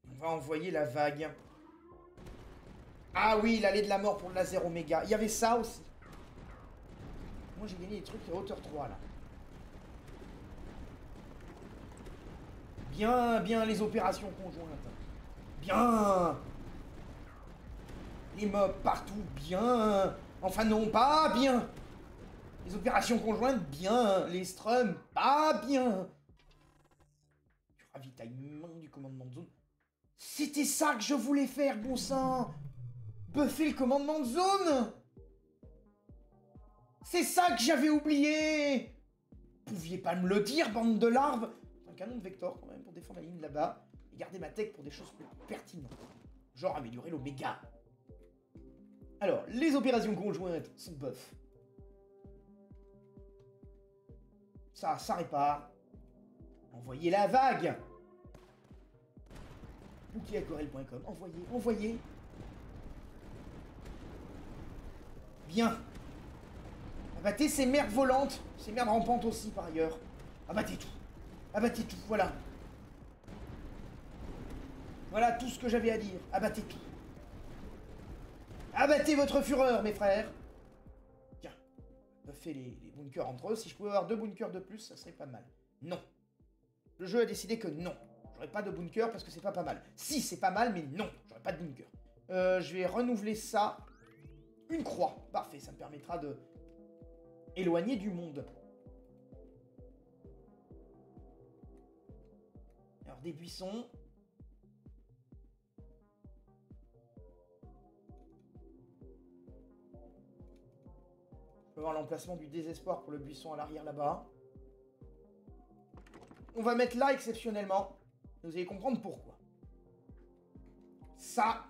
On va envoyer la vague. Ah oui, l'allée de la mort pour le laser Oméga. Il y avait ça aussi. Moi, j'ai gagné des trucs à hauteur 3, là. Bien les opérations conjointes. Bien. Les mobs partout, bien. Enfin non, pas bien. Les opérations conjointes, bien. Les strums, pas bien. Du ravitaillement, du commandement de zone. C'était ça que je voulais faire, bon sang. Buffer le commandement de zone. C'est ça que j'avais oublié. Vous pouviez pas me le dire, bande de larves. Un canon de Vector, quand même, pour défendre la ligne là-bas. Et garder ma tech pour des choses plus pertinentes. Genre améliorer l'Oméga. Alors, les opérations conjointes sont buff. Ça répare. Envoyez la vague. Bouquetaquarelle.com. Envoyez. Bien. Abattez ces merdes volantes. Ces merdes rampantes aussi, par ailleurs. Abattez tout, voilà. Voilà tout ce que j'avais à dire. Abattez tout. Abattez votre fureur, mes frères. Tiens. Buffez les bunkers entre eux. Si je pouvais avoir 2 bunkers de plus, ça serait pas mal. Non. Le jeu a décidé que non. J'aurais pas de bunker parce que c'est pas mal. Si, c'est pas mal, mais non. J'aurais pas de bunker. Je vais renouveler ça. Une croix. Parfait, ça me permettra de... éloigner du monde. Alors, des buissons. Je peux voir l'emplacement du désespoir pour le buisson à l'arrière là-bas. On va mettre là exceptionnellement. Vous allez comprendre pourquoi. Ça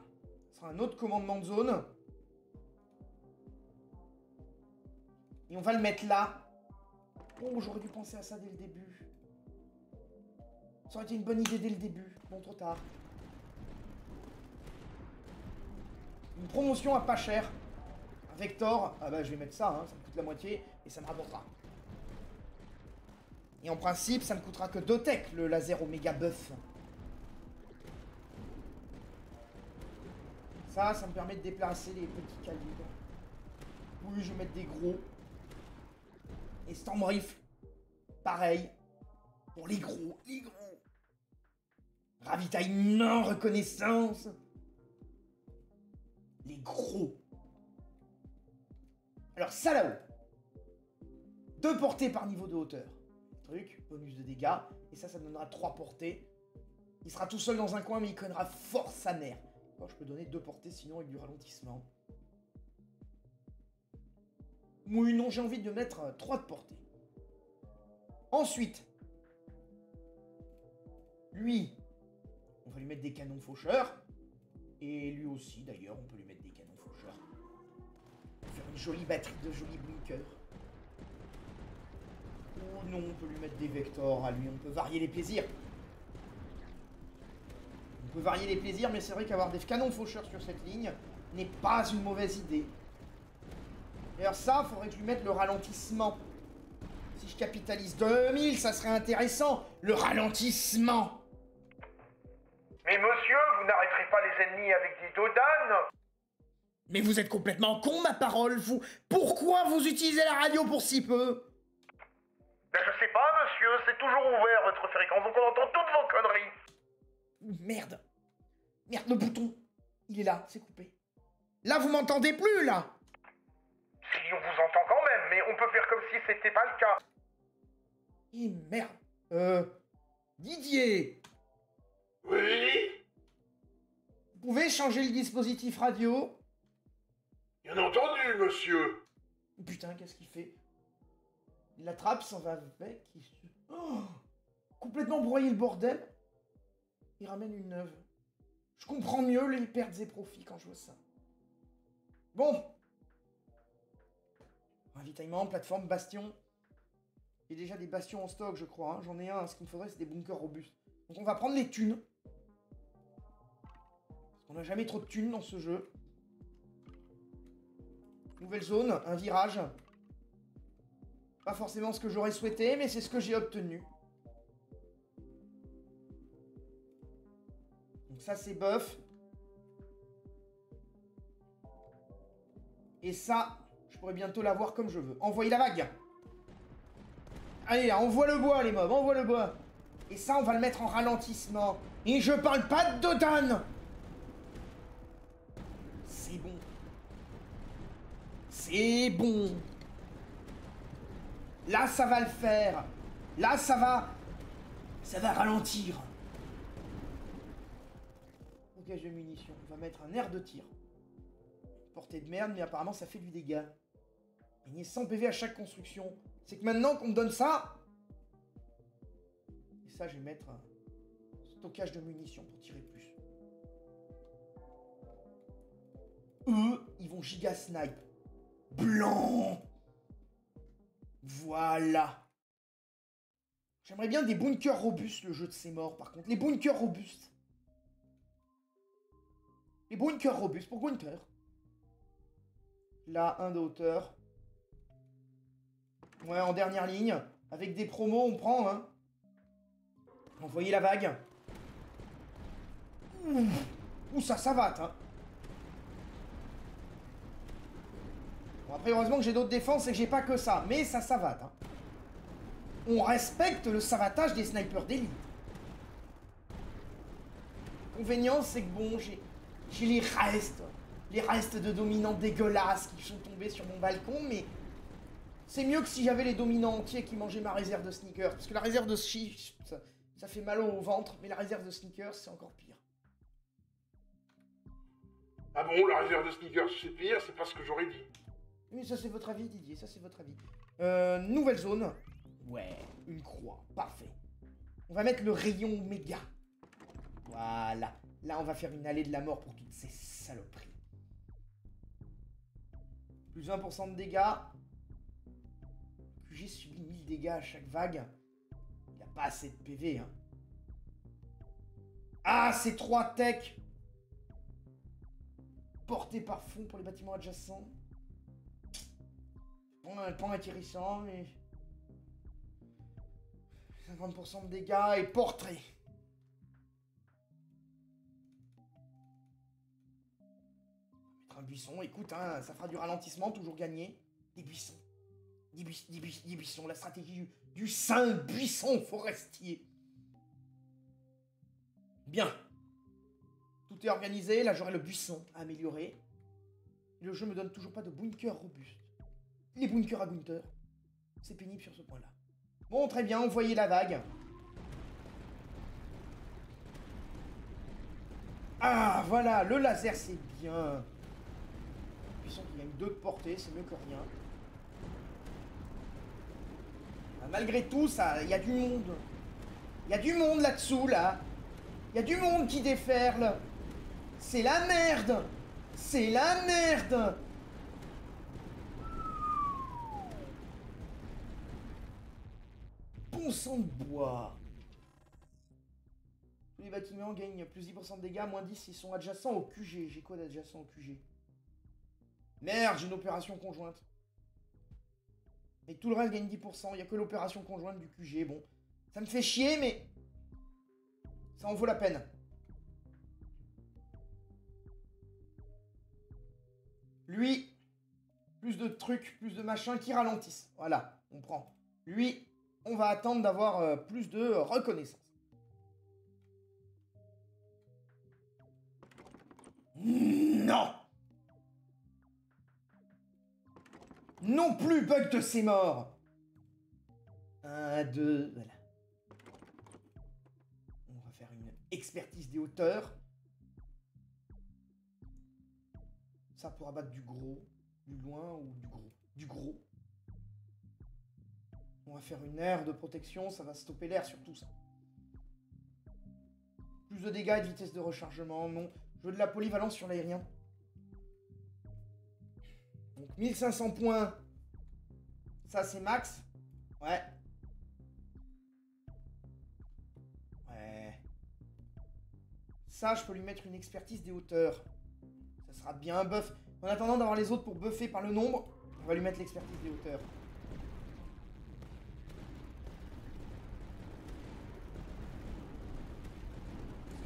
sera un autre commandement de zone. Et on va le mettre là. Oh, j'aurais dû penser à ça dès le début. Ça aurait été une bonne idée dès le début. Bon, trop tard. Une promotion à pas cher. Un Vector. Ah bah, je vais mettre ça, hein. Ça me coûte la moitié. Et ça me rapportera. Et en principe, ça me coûtera que 2 tech, le laser Oméga buff. Ça me permet de déplacer les petits calibres. Oui, je vais mettre des gros. Et Storm Rifle, pareil. Pour les gros. Ravitaillement, reconnaissance. Les gros. Alors ça là-haut. 2 portées par niveau de hauteur. Truc, bonus de dégâts. Et ça me donnera 3 portées. Il sera tout seul dans un coin, mais il connaîtra fort sa mère. Alors, je peux donner 2 portées sinon avec du ralentissement. Oui, non, j'ai envie de mettre 3 de portée. Ensuite, lui, on va lui mettre des canons faucheurs. Et lui aussi, d'ailleurs, on peut lui mettre des canons faucheurs. On va faire une jolie batterie de jolis bunkers. Oh non, on peut lui mettre des vectors à lui, on peut varier les plaisirs. On peut varier les plaisirs, mais c'est vrai qu'avoir des canons faucheurs sur cette ligne n'est pas une mauvaise idée. D'ailleurs ça, faudrait que je lui mette le ralentissement. Si je capitalise 2000, ça serait intéressant. Le ralentissement.
Mais monsieur, vous n'arrêterez pas les ennemis avec des dodanes?
Mais vous êtes complètement con, ma parole, vous. Pourquoi vous utilisez la radio pour si peu?
Ben je sais pas, monsieur, c'est toujours ouvert votre fréquence, donc on entend toutes vos conneries.
Merde. Merde, le bouton. Il est là, c'est coupé. Là, vous m'entendez plus, là.
Si, on vous entend quand même, mais on peut faire comme si c'était pas le cas.
Eh merde. Didier.
Oui?
Vous pouvez changer le dispositif radio?
Bien entendu, monsieur.
Putain, qu'est-ce qu'il fait? Il l'attrape, s'en va avec. Oh, complètement broyé le bordel. Il ramène une neuve. Je comprends mieux les pertes et profits quand je vois ça. Bon. Ravitaillement, plateforme, bastion. Il y a déjà des bastions en stock, je crois. Hein. J'en ai un. Ce qu'il me faudrait, c'est des bunkers robustes. Donc on va prendre les thunes. Parce qu'on n'a jamais trop de thunes dans ce jeu. Nouvelle zone, un virage. Pas forcément ce que j'aurais souhaité, mais c'est ce que j'ai obtenu. Donc ça, c'est buff. Et ça, je pourrais bientôt l'avoir comme je veux. Envoyer la vague. Allez, là, envoie le bois, les mobs, envoie le bois. Et ça, on va le mettre en ralentissement. Et je parle pas de Dodan. C'est bon. C'est bon. Là, ça va le faire. Là, ça va ralentir. Blocage de munitions. On va mettre un air de tir. Portée de merde, mais apparemment, ça fait du dégât. Gagner 100 PV à chaque construction. C'est que maintenant qu'on me donne ça... Et ça, je vais mettre un stockage de munitions pour tirer plus. Eux, ils vont giga snipe. Blanc. Voilà. J'aimerais bien des bunkers robustes, le jeu de ces morts, par contre. Les bunkers robustes. Les bunkers robustes pour Gunther. Là, un de hauteur. Ouais, en dernière ligne. Avec des promos, on prend, hein. Envoyez la vague. Ouh, ça savate, hein. Bon, après, heureusement que j'ai d'autres défenses et que j'ai pas que ça. Mais ça savate, hein. On respecte le savatage des snipers d'élite. L'inconvénient, c'est que bon, j'ai les restes. Les restes de dominants dégueulasses qui sont tombés sur mon balcon, mais... C'est mieux que si j'avais les dominants entiers qui mangeaient ma réserve de sneakers. Parce que la réserve de chips, ça fait mal au ventre, mais la réserve de sneakers, c'est encore pire.
Ah bon, la réserve de sneakers, c'est pire, c'est pas ce que j'aurais dit.
Mais ça, c'est votre avis, Didier, ça, c'est votre avis. Nouvelle zone. Ouais, une croix, parfait. On va mettre le rayon méga. Voilà. Là, on va faire une allée de la mort pour toutes ces saloperies. Plus 20% de dégâts. J'ai subi 1000 dégâts à chaque vague. Il n'y a pas assez de PV, hein. Ah, c'est 3 tech. Porté par fond pour les bâtiments adjacents. Bon, un point atterrissant, mais... 50% de dégâts et portrait. Mettre un buisson, écoute, hein, ça fera du ralentissement, toujours gagné. Des buissons. Des buissons, la stratégie du saint buisson forestier. Bien. Tout est organisé, là j'aurai le buisson à améliorer. Le jeu me donne toujours pas de bunker robuste. Les bunkers à Gunther. C'est pénible sur ce point-là. Bon, très bien, envoyez la vague. Ah, voilà, le laser c'est bien. Le buisson qui gagne 2 de portée, c'est mieux que rien. Malgré tout, ça, il y a du monde. Il y a du monde là-dessous, là. Il y a du monde qui déferle. C'est la merde. C'est la merde. Bon sang de bois. Tous les bâtiments gagnent plus 10% de dégâts, moins 10 s'ils sont adjacents au QG. J'ai quoi d'adjacent au QG? Merde, j'ai une opération conjointe. Et tout le reste gagne 10%. Il n'y a que l'opération conjointe du QG. Bon, ça me fait chier, mais ça en vaut la peine. Lui, plus de trucs, plus de machins qui ralentissent. Voilà, on prend. Lui, on va attendre d'avoir plus de reconnaissance. Non! Non plus, bug de ses morts! 1, 2, voilà. On va faire une expertise des hauteurs. Ça pour abattre du gros, du loin ou du gros. Du gros. On va faire une aire de protection, ça va stopper l'air sur tout ça. Plus de dégâts et de vitesse de rechargement, non. Je veux de la polyvalence sur l'aérien. Donc 1500 points. Ça c'est max. Ouais. Ouais. Ça, je peux lui mettre une expertise des hauteurs. Ça sera bien un buff. En attendant d'avoir les autres pour buffer par le nombre, on va lui mettre l'expertise des hauteurs.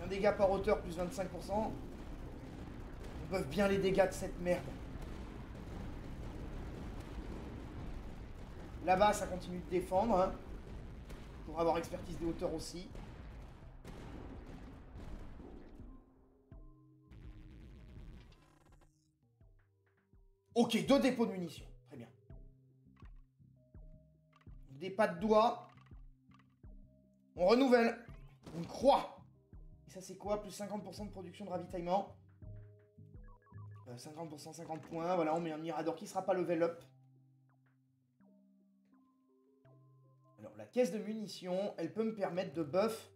Un dégât par hauteur plus 25%. On buff bien les dégâts de cette merde. Là-bas, ça continue de défendre. Hein. Pour avoir expertise des hauteurs aussi. Ok, 2 dépôts de munitions. Très bien. Des pas de doigts. On renouvelle. On croit. Et ça, c'est quoi? Plus 50% de production de ravitaillement. 50%, 50 points. Voilà, on met un Mirador qui sera pas level up. Alors, la caisse de munitions, elle peut me permettre de buff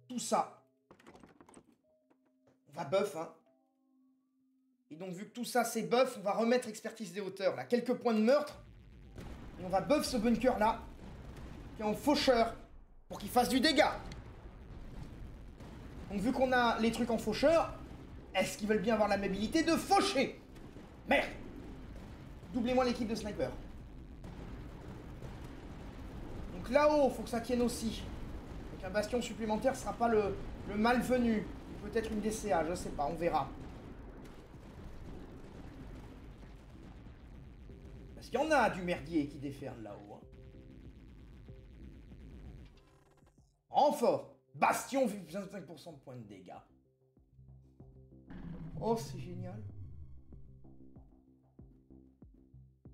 tout ça. On va buff, hein. Et donc, vu que tout ça, c'est buff, on va remettre expertise des hauteurs. Là, quelques points de meurtre. Et on va buff ce bunker-là, qui est en faucheur, pour qu'il fasse du dégât. Donc, vu qu'on a les trucs en faucheur, est-ce qu'ils veulent bien avoir l'amabilité de faucher? Merde! Doublez-moi l'équipe de sniper. Donc là-haut, faut que ça tienne aussi. Donc un bastion supplémentaire sera pas le malvenu. Peut-être une DCA, je sais pas, on verra. Parce qu'il y en a du merdier qui déferle là-haut. Hein. Renfort. Bastion, 25% de points de dégâts. Oh, c'est génial.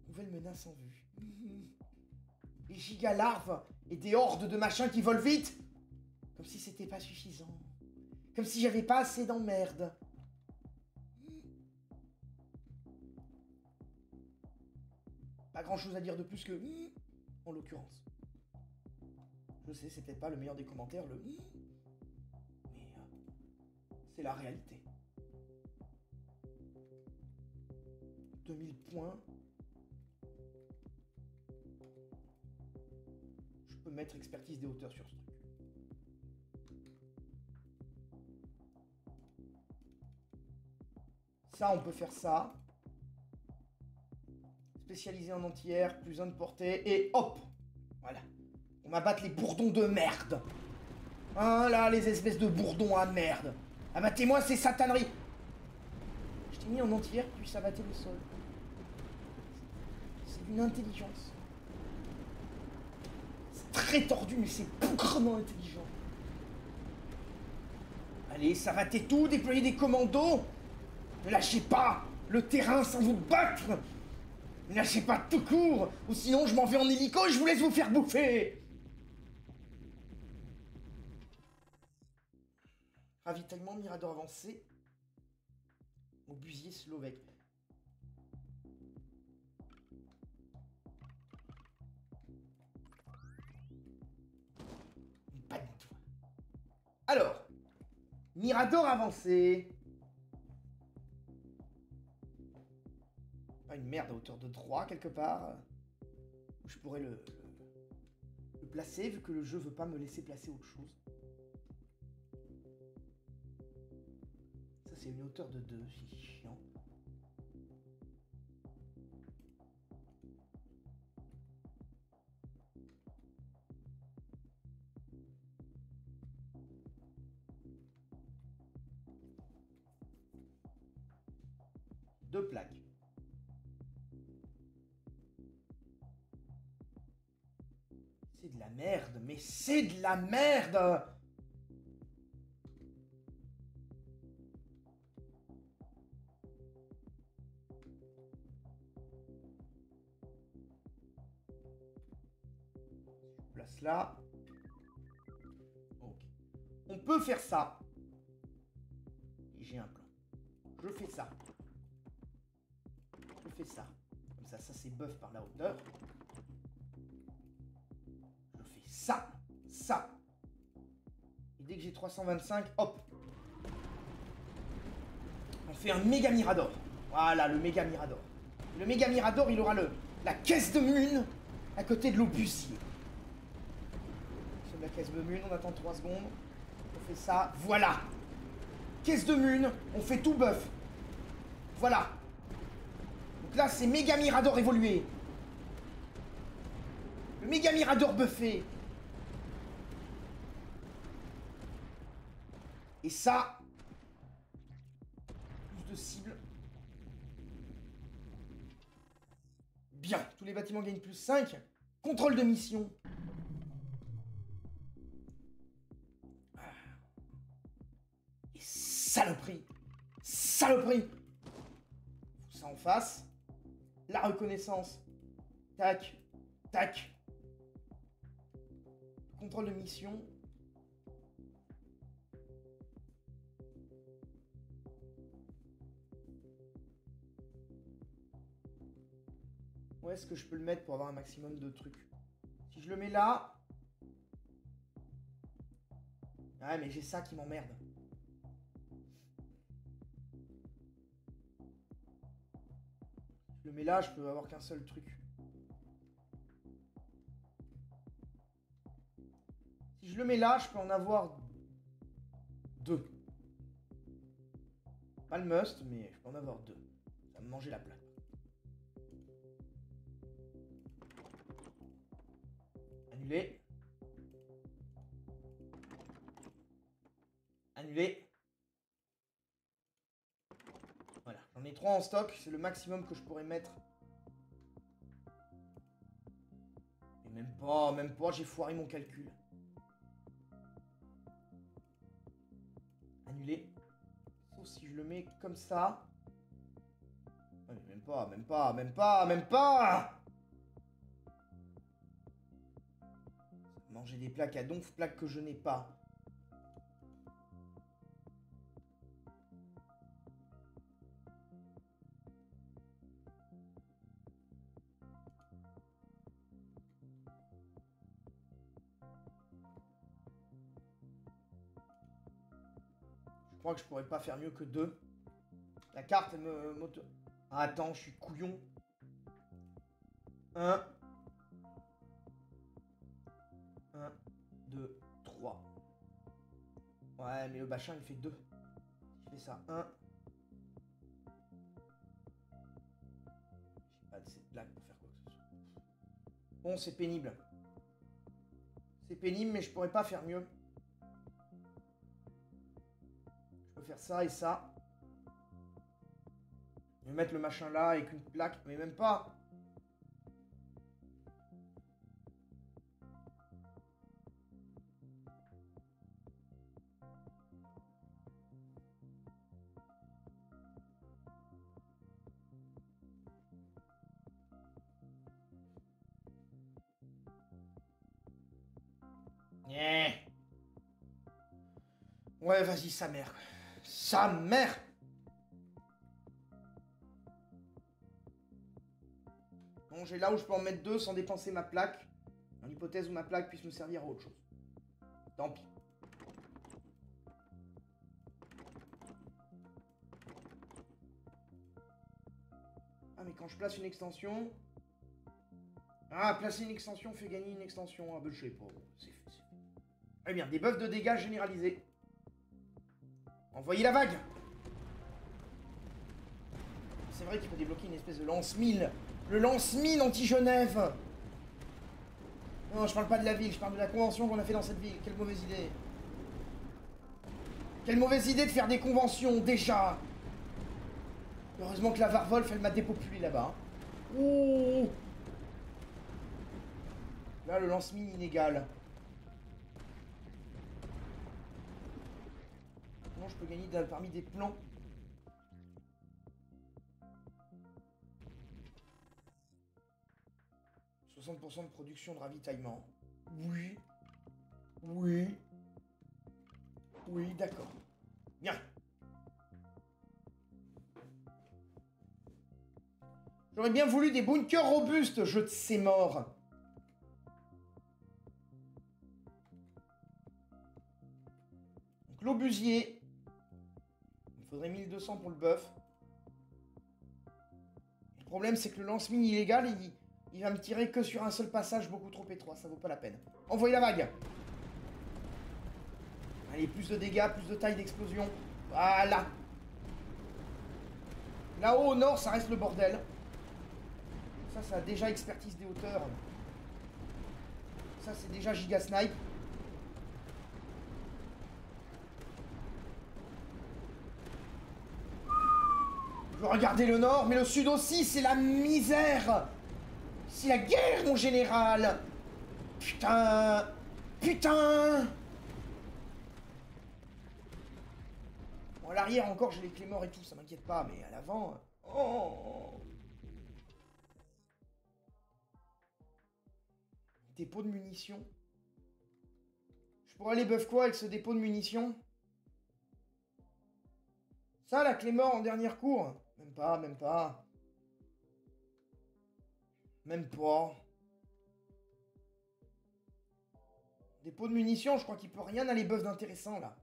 Nouvelle menace en vue. Des gigalarves et des hordes de machins qui volent vite. Comme si c'était pas suffisant. Comme si j'avais pas assez d'emmerde. Pas grand chose à dire de plus que en l'occurrence. Je sais, c'est peut-être pas le meilleur des commentaires, le mais c'est la réalité. 2000 points. Je peux mettre expertise des hauteurs sur ce truc. Ça, on peut faire ça. Spécialisé en anti-air, plus 1 de portée, et hop! Voilà. On va battre les bourdons de merde. Hein, là, les espèces de bourdons à merde. Abattez-moi ces sataneries. Je t'ai mis en anti-air, puis ça battait le sol. C'est une intelligence. C'est très tordu, mais c'est bougrement intelligent. Allez, ça va tout, déployer des commandos. Ne lâchez pas le terrain sans vous battre. Ne lâchez pas tout court, ou sinon je m'en vais en hélico et je vous laisse vous faire bouffer. Ravitaillement, Mirador avancé. Obusier slovèque. Alors, Mirador avancé. Pas une merde à hauteur de 3 quelque part. Où je pourrais le placer vu que le jeu veut pas me laisser placer autre chose. Ça c'est une hauteur de 2, c'est chiant. Deux plaques. C'est de la merde, mais c'est de la merde! Je place là. Ok. On peut faire ça. Et j'ai un plan. Je fais ça. Je fais ça. Comme ça c'est buff par la hauteur. Je fais ça. Ça. Et dès que j'ai 325, hop. On fait un méga mirador. Voilà, le méga mirador. Le méga mirador, il aura la caisse de mune à côté de l'obusier. Sur la caisse de mune, on attend 3 secondes. On fait ça. Voilà. Caisse de mune, on fait tout buff. Voilà. Donc là, c'est méga mirador évolué. Le méga mirador buffé. Et ça, plus de cibles. Bien, tous les bâtiments gagnent plus 5. Contrôle de mission. Et saloperie. Saloperie. Faut ça en face. La reconnaissance. Tac. Tac. Contrôle de mission. Où est-ce que je peux le mettre pour avoir un maximum de trucs? Si je le mets là... Ah mais j'ai ça qui m'emmerde. Je le mets là, je peux avoir qu'un seul truc. Si je le mets là, je peux en avoir 2. Pas le must, mais je peux en avoir 2. Ça va me manger la place. Annuler. Annuler. Voilà, j'en ai 3 en stock, c'est le maximum que je pourrais mettre. Et même pas, j'ai foiré mon calcul. Annuler. Sauf si je le mets comme ça. Ouais, mais même pas. Manger des plaques à donf, plaques que je n'ai pas. Je crois que je pourrais pas faire mieux que 2. La carte, elle me... Ah, attends, je suis couillon. 1. 1, 2, 3. Ouais, mais le machin, il fait 2. Je fais ça. 1. J'ai pas de cette blague pour faire quoi que ce soit. Bon, c'est pénible. C'est pénible, mais je pourrais pas faire mieux. Je peux faire ça et ça. Je vais mettre le machin là avec une plaque, mais même pas. Ouais, vas-y, sa mère. Sa mère. Bon, j'ai là où je peux en mettre 2 sans dépenser ma plaque. Dans l'hypothèse où ma plaque puisse me servir à autre chose. Tant pis. quand je place une extension... Ah, placer une extension fait gagner une extension. Ah, ben, je sais pas. Très bien, des buffs de dégâts généralisés. Envoyez la vague. C'est vrai qu'il faut débloquer une espèce de lance-mine. Le lance-mine anti-Genève. Non, je parle pas de la ville, je parle de la convention qu'on a fait dans cette ville. Quelle mauvaise idée. Quelle mauvaise idée de faire des conventions, déjà. Heureusement que la Varvolf, elle m'a dépopulé là-bas. Oh. Là, le lance-mine inégal. Comment je peux gagner parmi des plans? « 60% de production de ravitaillement. » Oui. Oui. Oui, d'accord. Bien. J'aurais bien voulu des bunkers robustes, jeu de ces morts. Donc l'obusier. Il faudrait 1200 pour le buff. Le problème, c'est que le lance-mine illégal, il va me tirer que sur un seul passage beaucoup trop étroit. Ça vaut pas la peine. Envoyez la vague. Allez, plus de dégâts, plus de taille d'explosion. Voilà. Là-haut, au nord, ça reste le bordel. Ça a déjà expertise des hauteurs. Ça, c'est déjà giga snipe. Je veux regarder le nord, mais le sud aussi, c'est la misère. C'est la guerre, mon général. Putain. Putain. Bon, à l'arrière, encore, j'ai les clés morts et tout, ça m'inquiète pas, mais à l'avant... Oh. Dépôt de munitions. Je pourrais aller buff quoi avec ce dépôt de munitions? Ça, la clé mort en dernière cour? Même pas, même pas. Même pas. Dépôt de munitions, je crois qu'il peut rien aller buff d'intéressant, là.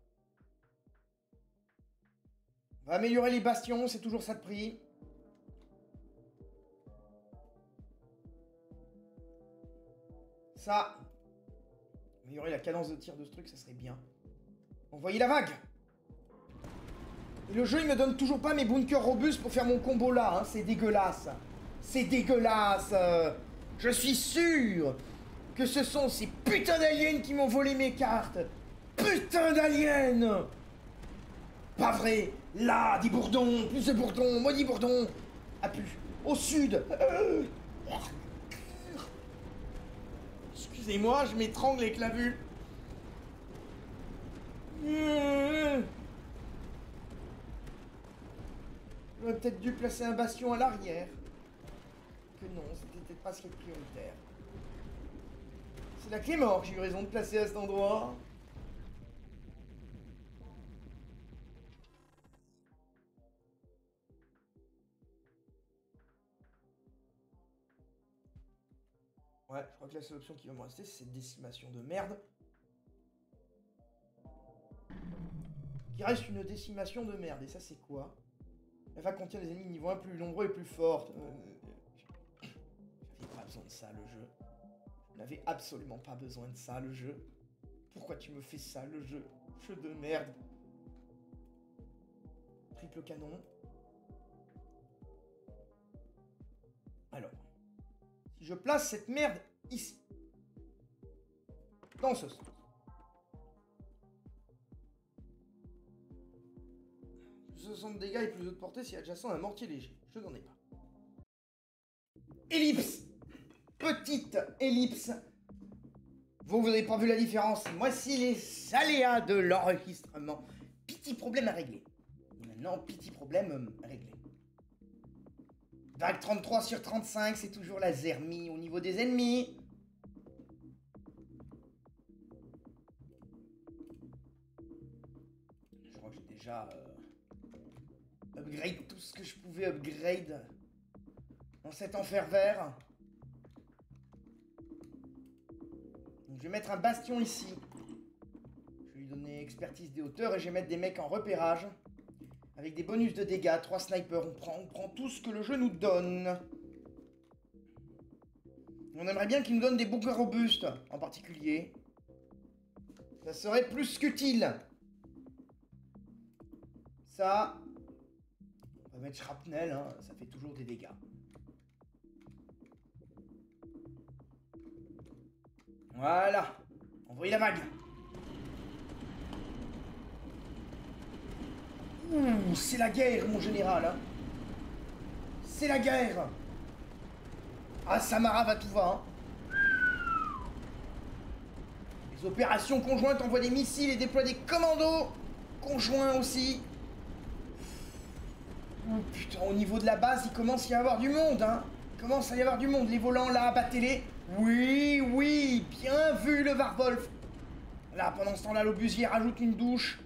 On va améliorer les bastions, c'est toujours ça de prix. Ça. Améliorer la cadence de tir de ce truc, ça serait bien. Envoyez la vague. Et le jeu, il me donne toujours pas mes bunkers robustes pour faire mon combo là, hein. C'est dégueulasse. C'est dégueulasse. Je suis sûr que ce sont ces putains d'aliens qui m'ont volé mes cartes. Putain d'aliens. Pas vrai. Là, des bourdons, plus de bourdons, maudit bourdon. Ah plus. Au sud. Excusez-moi, je m'étrangle avec la vue. J'aurais peut-être dû placer un bastion à l'arrière. Que non, c'était peut-être pas ce qui est prioritaire. C'est la clé mort que j'ai eu raison de placer à cet endroit. Ouais, je crois que la seule option qui va me rester, c'est cette décimation de merde. Qui reste une décimation de merde. Et ça, c'est quoi? La vague contient des ennemis niveau 1 plus nombreux et plus forts. J'avais pas besoin de ça, le jeu. Je n'avais absolument pas besoin de ça, le jeu. Pourquoi tu me fais ça, le jeu? Jeu de merde. Triple canon. Alors. Si je place cette merde ici. Dans ce sens. Plus 60 dégâts et plus de portée si adjacent à un mortier léger. Je n'en ai pas. Ellipse. Petite ellipse. Vous n'avez pas vu la différence. Voici les aléas de l'enregistrement. Petit problème à régler. Et maintenant, petit problème réglé. Vague 33 sur 35, c'est toujours la zermie au niveau des ennemis. Je crois que j'ai déjà upgrade tout ce que je pouvais upgrade dans cet enfer vert. Donc je vais mettre un bastion ici. Je vais lui donner expertise des hauteurs et je vais mettre des mecs en repérage. Avec des bonus de dégâts, 3 snipers, on prend tout ce que le jeu nous donne. On aimerait bien qu'il nous donne des bunkers robustes, en particulier. Ça serait plus qu'utile. Ça, on va mettre shrapnel, hein, ça fait toujours des dégâts. Voilà, envoyez la vague. Ouh, c'est la guerre, mon général. Hein. C'est la guerre. Ah, Samara va tout va. Hein. Les opérations conjointes envoient des missiles et déploient des commandos conjoints aussi. Oh putain, au niveau de la base, il commence à y avoir du monde, hein. Il commence à y avoir du monde. Les volants, là, abattez-les. Oui, oui, bien vu le Varvolf. Là, pendant ce temps-là, l'obusier rajoute une douche.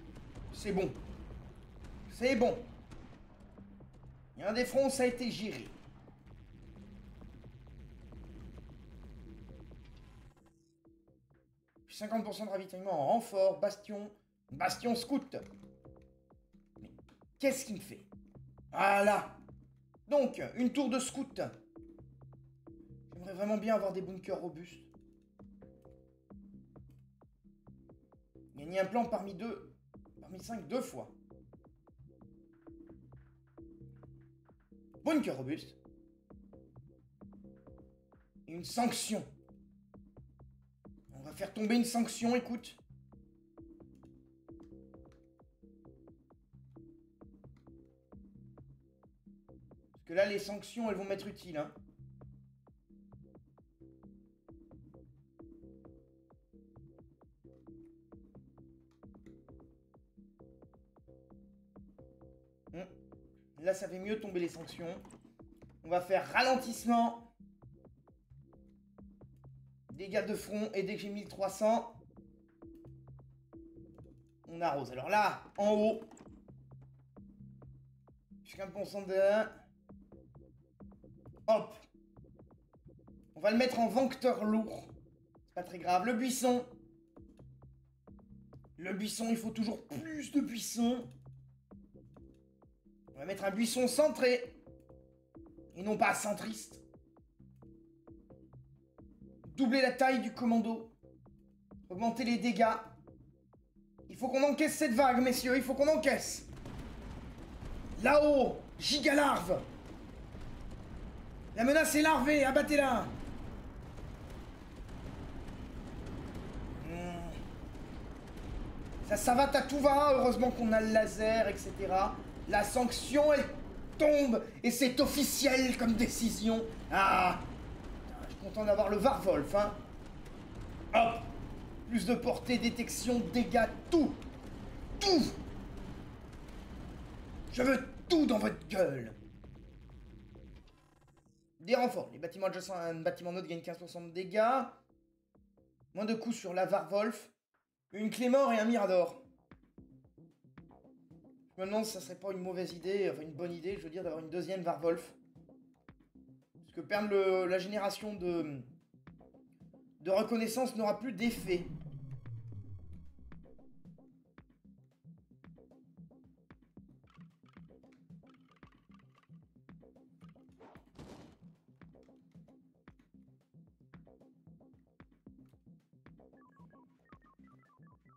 C'est bon. C'est bon. Il y a un des fronts, ça a été géré. Puis 50% de ravitaillement en renfort, bastion scout. Mais qu'est-ce qu'il me fait? Voilà. Donc, une tour de scout. J'aimerais vraiment bien avoir des bunkers robustes. Gagner un plan parmi 5 deux fois. Bunker robuste. Et une sanction. On va faire tomber une sanction, écoute. Parce que là, les sanctions, elles vont m'être utiles, hein. Là, ça fait mieux tomber les sanctions. On va faire ralentissement. Dégâts de front. Et dès que j'ai 1300, on arrose. Alors là, en haut, jusqu'à 1% de... Hop. On va le mettre en vancteur lourd. C'est pas très grave. Le buisson. Le buisson, il faut toujours plus de buissons. On va mettre un buisson centré. Et non pas centriste. Doubler la taille du commando. Augmenter les dégâts. Il faut qu'on encaisse cette vague, messieurs. Il faut qu'on encaisse. Là-haut, gigalarve. La menace est larvée. Abattez-la. Ça va à tout va. Heureusement qu'on a le laser, etc. La sanction, elle tombe. Et c'est officiel comme décision. Ah, je suis content d'avoir le Varvolf, hein. Hop. Plus de portée, détection, dégâts, tout. Tout. Je veux tout dans votre gueule. Des renforts. Les bâtiments adjacents à un bâtiment neutre gagnent 15% de dégâts. Moins de coups sur la Varvolf. Une clé mort et un mirador. Je me demande si ça serait pas une mauvaise idée, enfin une bonne idée, je veux dire, d'avoir une deuxième Varvolf. Parce que perdre la génération de reconnaissance n'aura plus d'effet.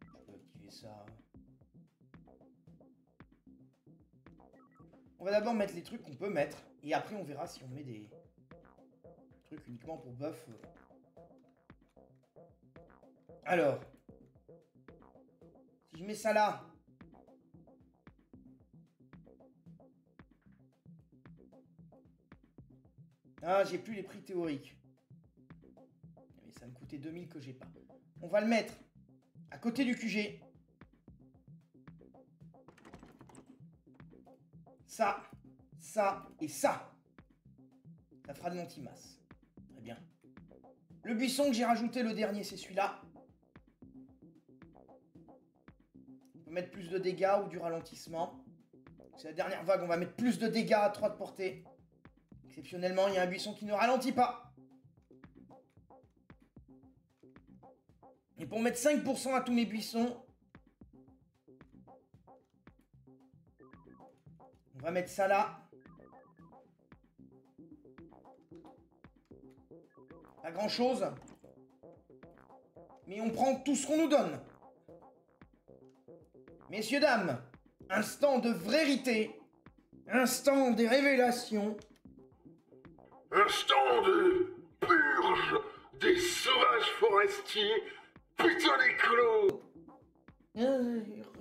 Je peux activer ça. On va d'abord mettre les trucs qu'on peut mettre. Et après, on verra si on met des trucs uniquement pour buff. Alors. Si je mets ça là. Ah, j'ai plus les prix théoriques. Mais ça me coûtait 2000 que j'ai pas. On va le mettre à côté du QG. Ça, ça et ça. Ça fera de l'anti-masse. Très bien. Le buisson que j'ai rajouté, le dernier, c'est celui-là. On peut mettre plus de dégâts ou du ralentissement. C'est la dernière vague, on va mettre plus de dégâts à 3 de portée. Exceptionnellement, il y a un buisson qui ne ralentit pas. Et pour mettre 5% à tous mes buissons... On va mettre ça là. Pas grand chose. Mais on prend tout ce qu'on nous donne. Messieurs, dames, instant de vérité. Instant des révélations.
Instant de purge des sauvages forestiers. Putain d'écolo.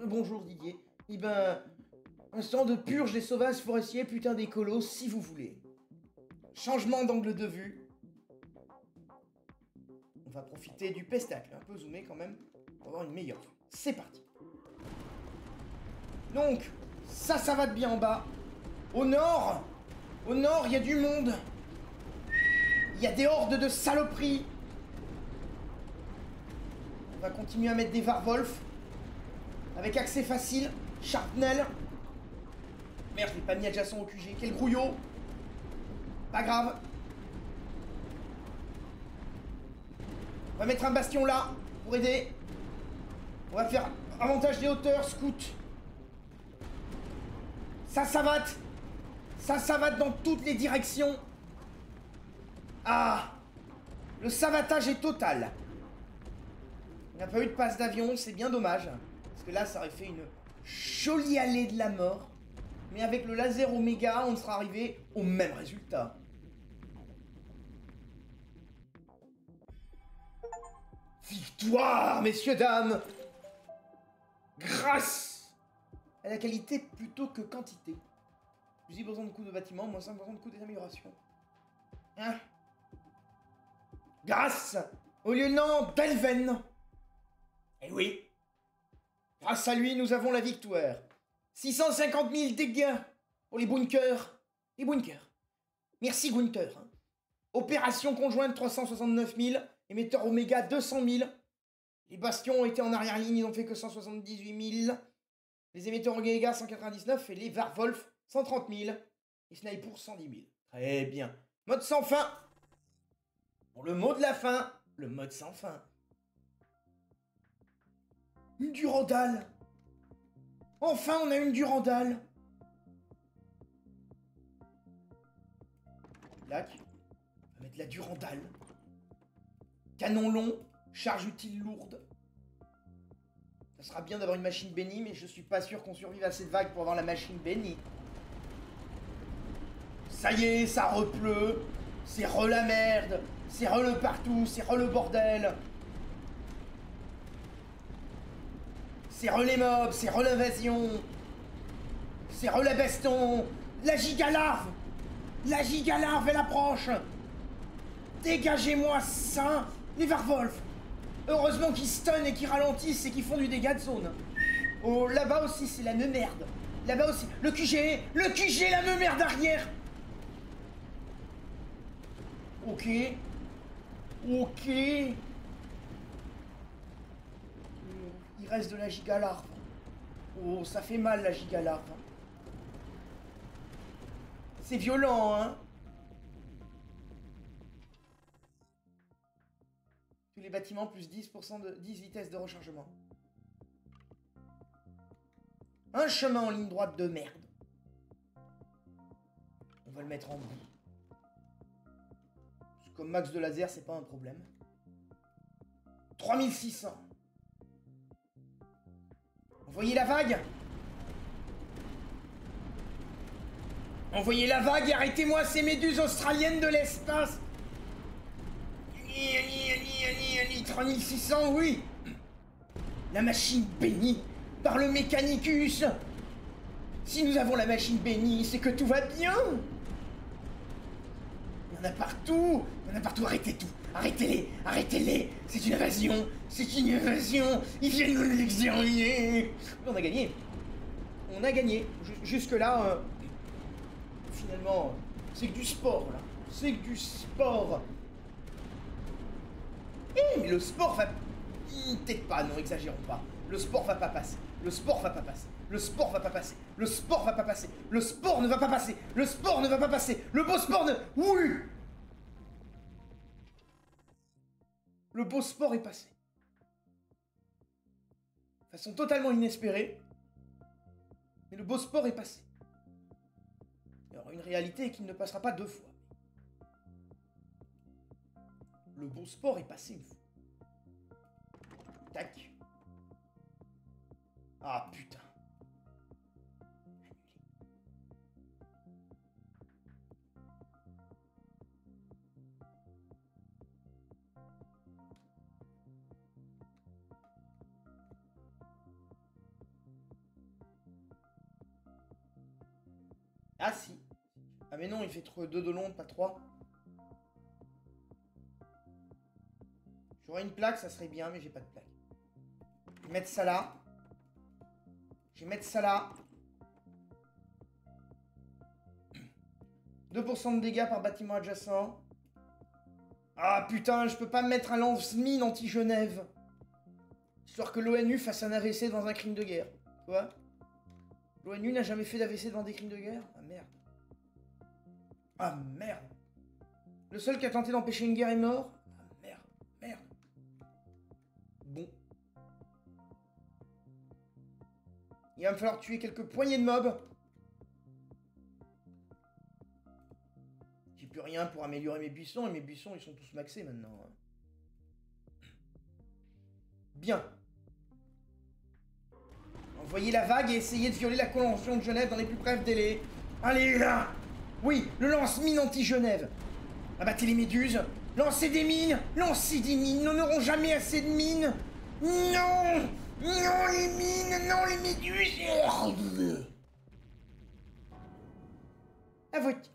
Bonjour Didier. Eh ben, instant de purge des sauvages forestiers, putain d'écolo, si vous voulez. Changement d'angle de vue. On va profiter du pestacle, un peu zoomé quand même, pour avoir une meilleure vue. C'est parti. Donc, ça va de bien en bas. Au nord, il y a du monde. Il y a des hordes de saloperies. On va continuer à mettre des Varwolf. Avec accès facile. Sharpnel. Merde, je l'ai pas mis adjacent au QG. Quel grouillot. Pas grave. On va mettre un bastion là, pour aider. On va faire avantage des hauteurs, scout. Ça savate. Ça savate dans toutes les directions. Ah, le savatage est total. Il n'y a pas eu de passe d'avion, c'est bien dommage. Parce que là, ça aurait fait une jolie allée de la mort. Mais avec le laser Oméga, on sera arrivé au même résultat. Victoire, messieurs, dames! Grâce à la qualité plutôt que quantité. Plus 10% de coût de bâtiment, moins 5% de coût des améliorations. Hein? Grâce au lieutenant Belven. Eh oui. Grâce à lui, nous avons la victoire. 650 000 dégâts pour les bunkers. Les bunkers. Merci Gunther. Opération conjointe 369 000. Émetteur Oméga 200 000. Les bastions ont été en arrière-ligne, ils n'ont fait que 178 000. Les émetteurs Oméga 199 et les Varwolf 130 000. Et Sniper 110 000. Très bien. Mode sans fin. Pour le mot de la fin, le mode sans fin. Une Durandal. Enfin, on a une Durandal. Lac. On va mettre la Durandal. Canon long, charge utile lourde. Ça sera bien d'avoir une machine bénie, mais je suis pas sûr qu'on survive à cette vague pour avoir la machine bénie. Ça y est, ça repleut. C'est re la merde. C'est re le partout. C'est re le bordel. C'est re les mobs. C'est re l'invasion. C'est re la baston. La gigalarve. La gigalarve, elle approche. Dégagez-moi ça. Les Varwolf. Heureusement qu'ils stunnent et qu'ils ralentissent et qu'ils font du dégât de zone. Oh, là-bas aussi, c'est la même merde. Là-bas aussi. Le QG, la même merde arrière. Ok. Ok. Il reste de la gigalarve. Oh, ça fait mal, la gigalarve. C'est violent, hein. Tous les bâtiments plus 10% de 10 vitesses de rechargement. Un chemin en ligne droite de merde. On va le mettre en bout. Parce que comme max de laser, c'est pas un problème. 3600. Envoyez la vague. Envoyez la vague et arrêtez-moi ces méduses australiennes de l'espace. 3600, oui. La machine bénie par le Mechanicus. Si nous avons la machine bénie, c'est que tout va bien. Il y en a partout. Il y en a partout. Arrêtez tout. Arrêtez-les. Arrêtez-les. C'est une invasion. C'est une invasion. Ils viennent nous l'exterminer. On a gagné. On a gagné. Jusque-là, finalement, c'est que du sport, là. C'est que du sport. Mais le sport va... Peut-être pas, non, exagérons pas. Le sport va pas passer. Le sport va pas passer. Le sport va pas passer. Le sport va pas passer. Le sport ne va pas passer. Le sport ne va pas passer. Le beau sport ne... Oui. Le beau sport est passé. De façon totalement inespérée. Mais le beau sport est passé. Alors, une réalité est qu'il ne passera pas 2 fois. Le beau sport est passé une fois. Tac. Ah, putain. Ah si. Ah mais non, il fait 2 de long, pas 3. J'aurais une plaque, ça serait bien, mais j'ai pas de plaque. Je vais mettre ça là. Je vais mettre ça là. 2% de dégâts par bâtiment adjacent. Ah putain, je peux pas me mettre un lance-mine anti-Genève. Histoire que l'ONU fasse un AVC dans un crime de guerre. Tu vois? L'ONU n'a jamais fait d'AVC devant des crimes de guerre? Ah merde. Ah merde. Le seul qui a tenté d'empêcher une guerre est mort? Ah merde, merde. Bon. Il va me falloir tuer quelques poignées de mobs. J'ai plus rien pour améliorer mes buissons, et mes buissons ils sont tous maxés maintenant. Bien. Envoyez la vague et essayez de violer la Convention de Genève dans les plus brefs délais. Allez là! Oui, le lance-mine anti-Genève. Abattez les méduses. Lancez des mines. Lancez des mines. Nous n'aurons jamais assez de mines. Non! Non, les mines. Non, les méduses. À votre...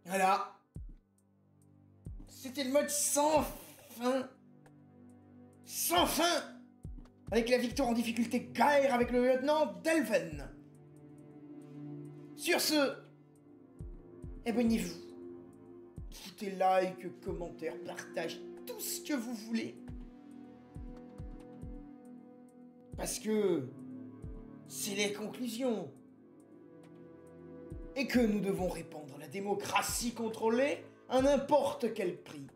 Voilà. C'était le mode sans fin. Sans fin! Avec la victoire en difficulté guerre avec le lieutenant Delven. Sur ce, abonnez-vous. Foutez like, commentaires, partage, tout ce que vous voulez. Parce que c'est les conclusions. Et que nous devons répandre la démocratie contrôlée à n'importe quel prix.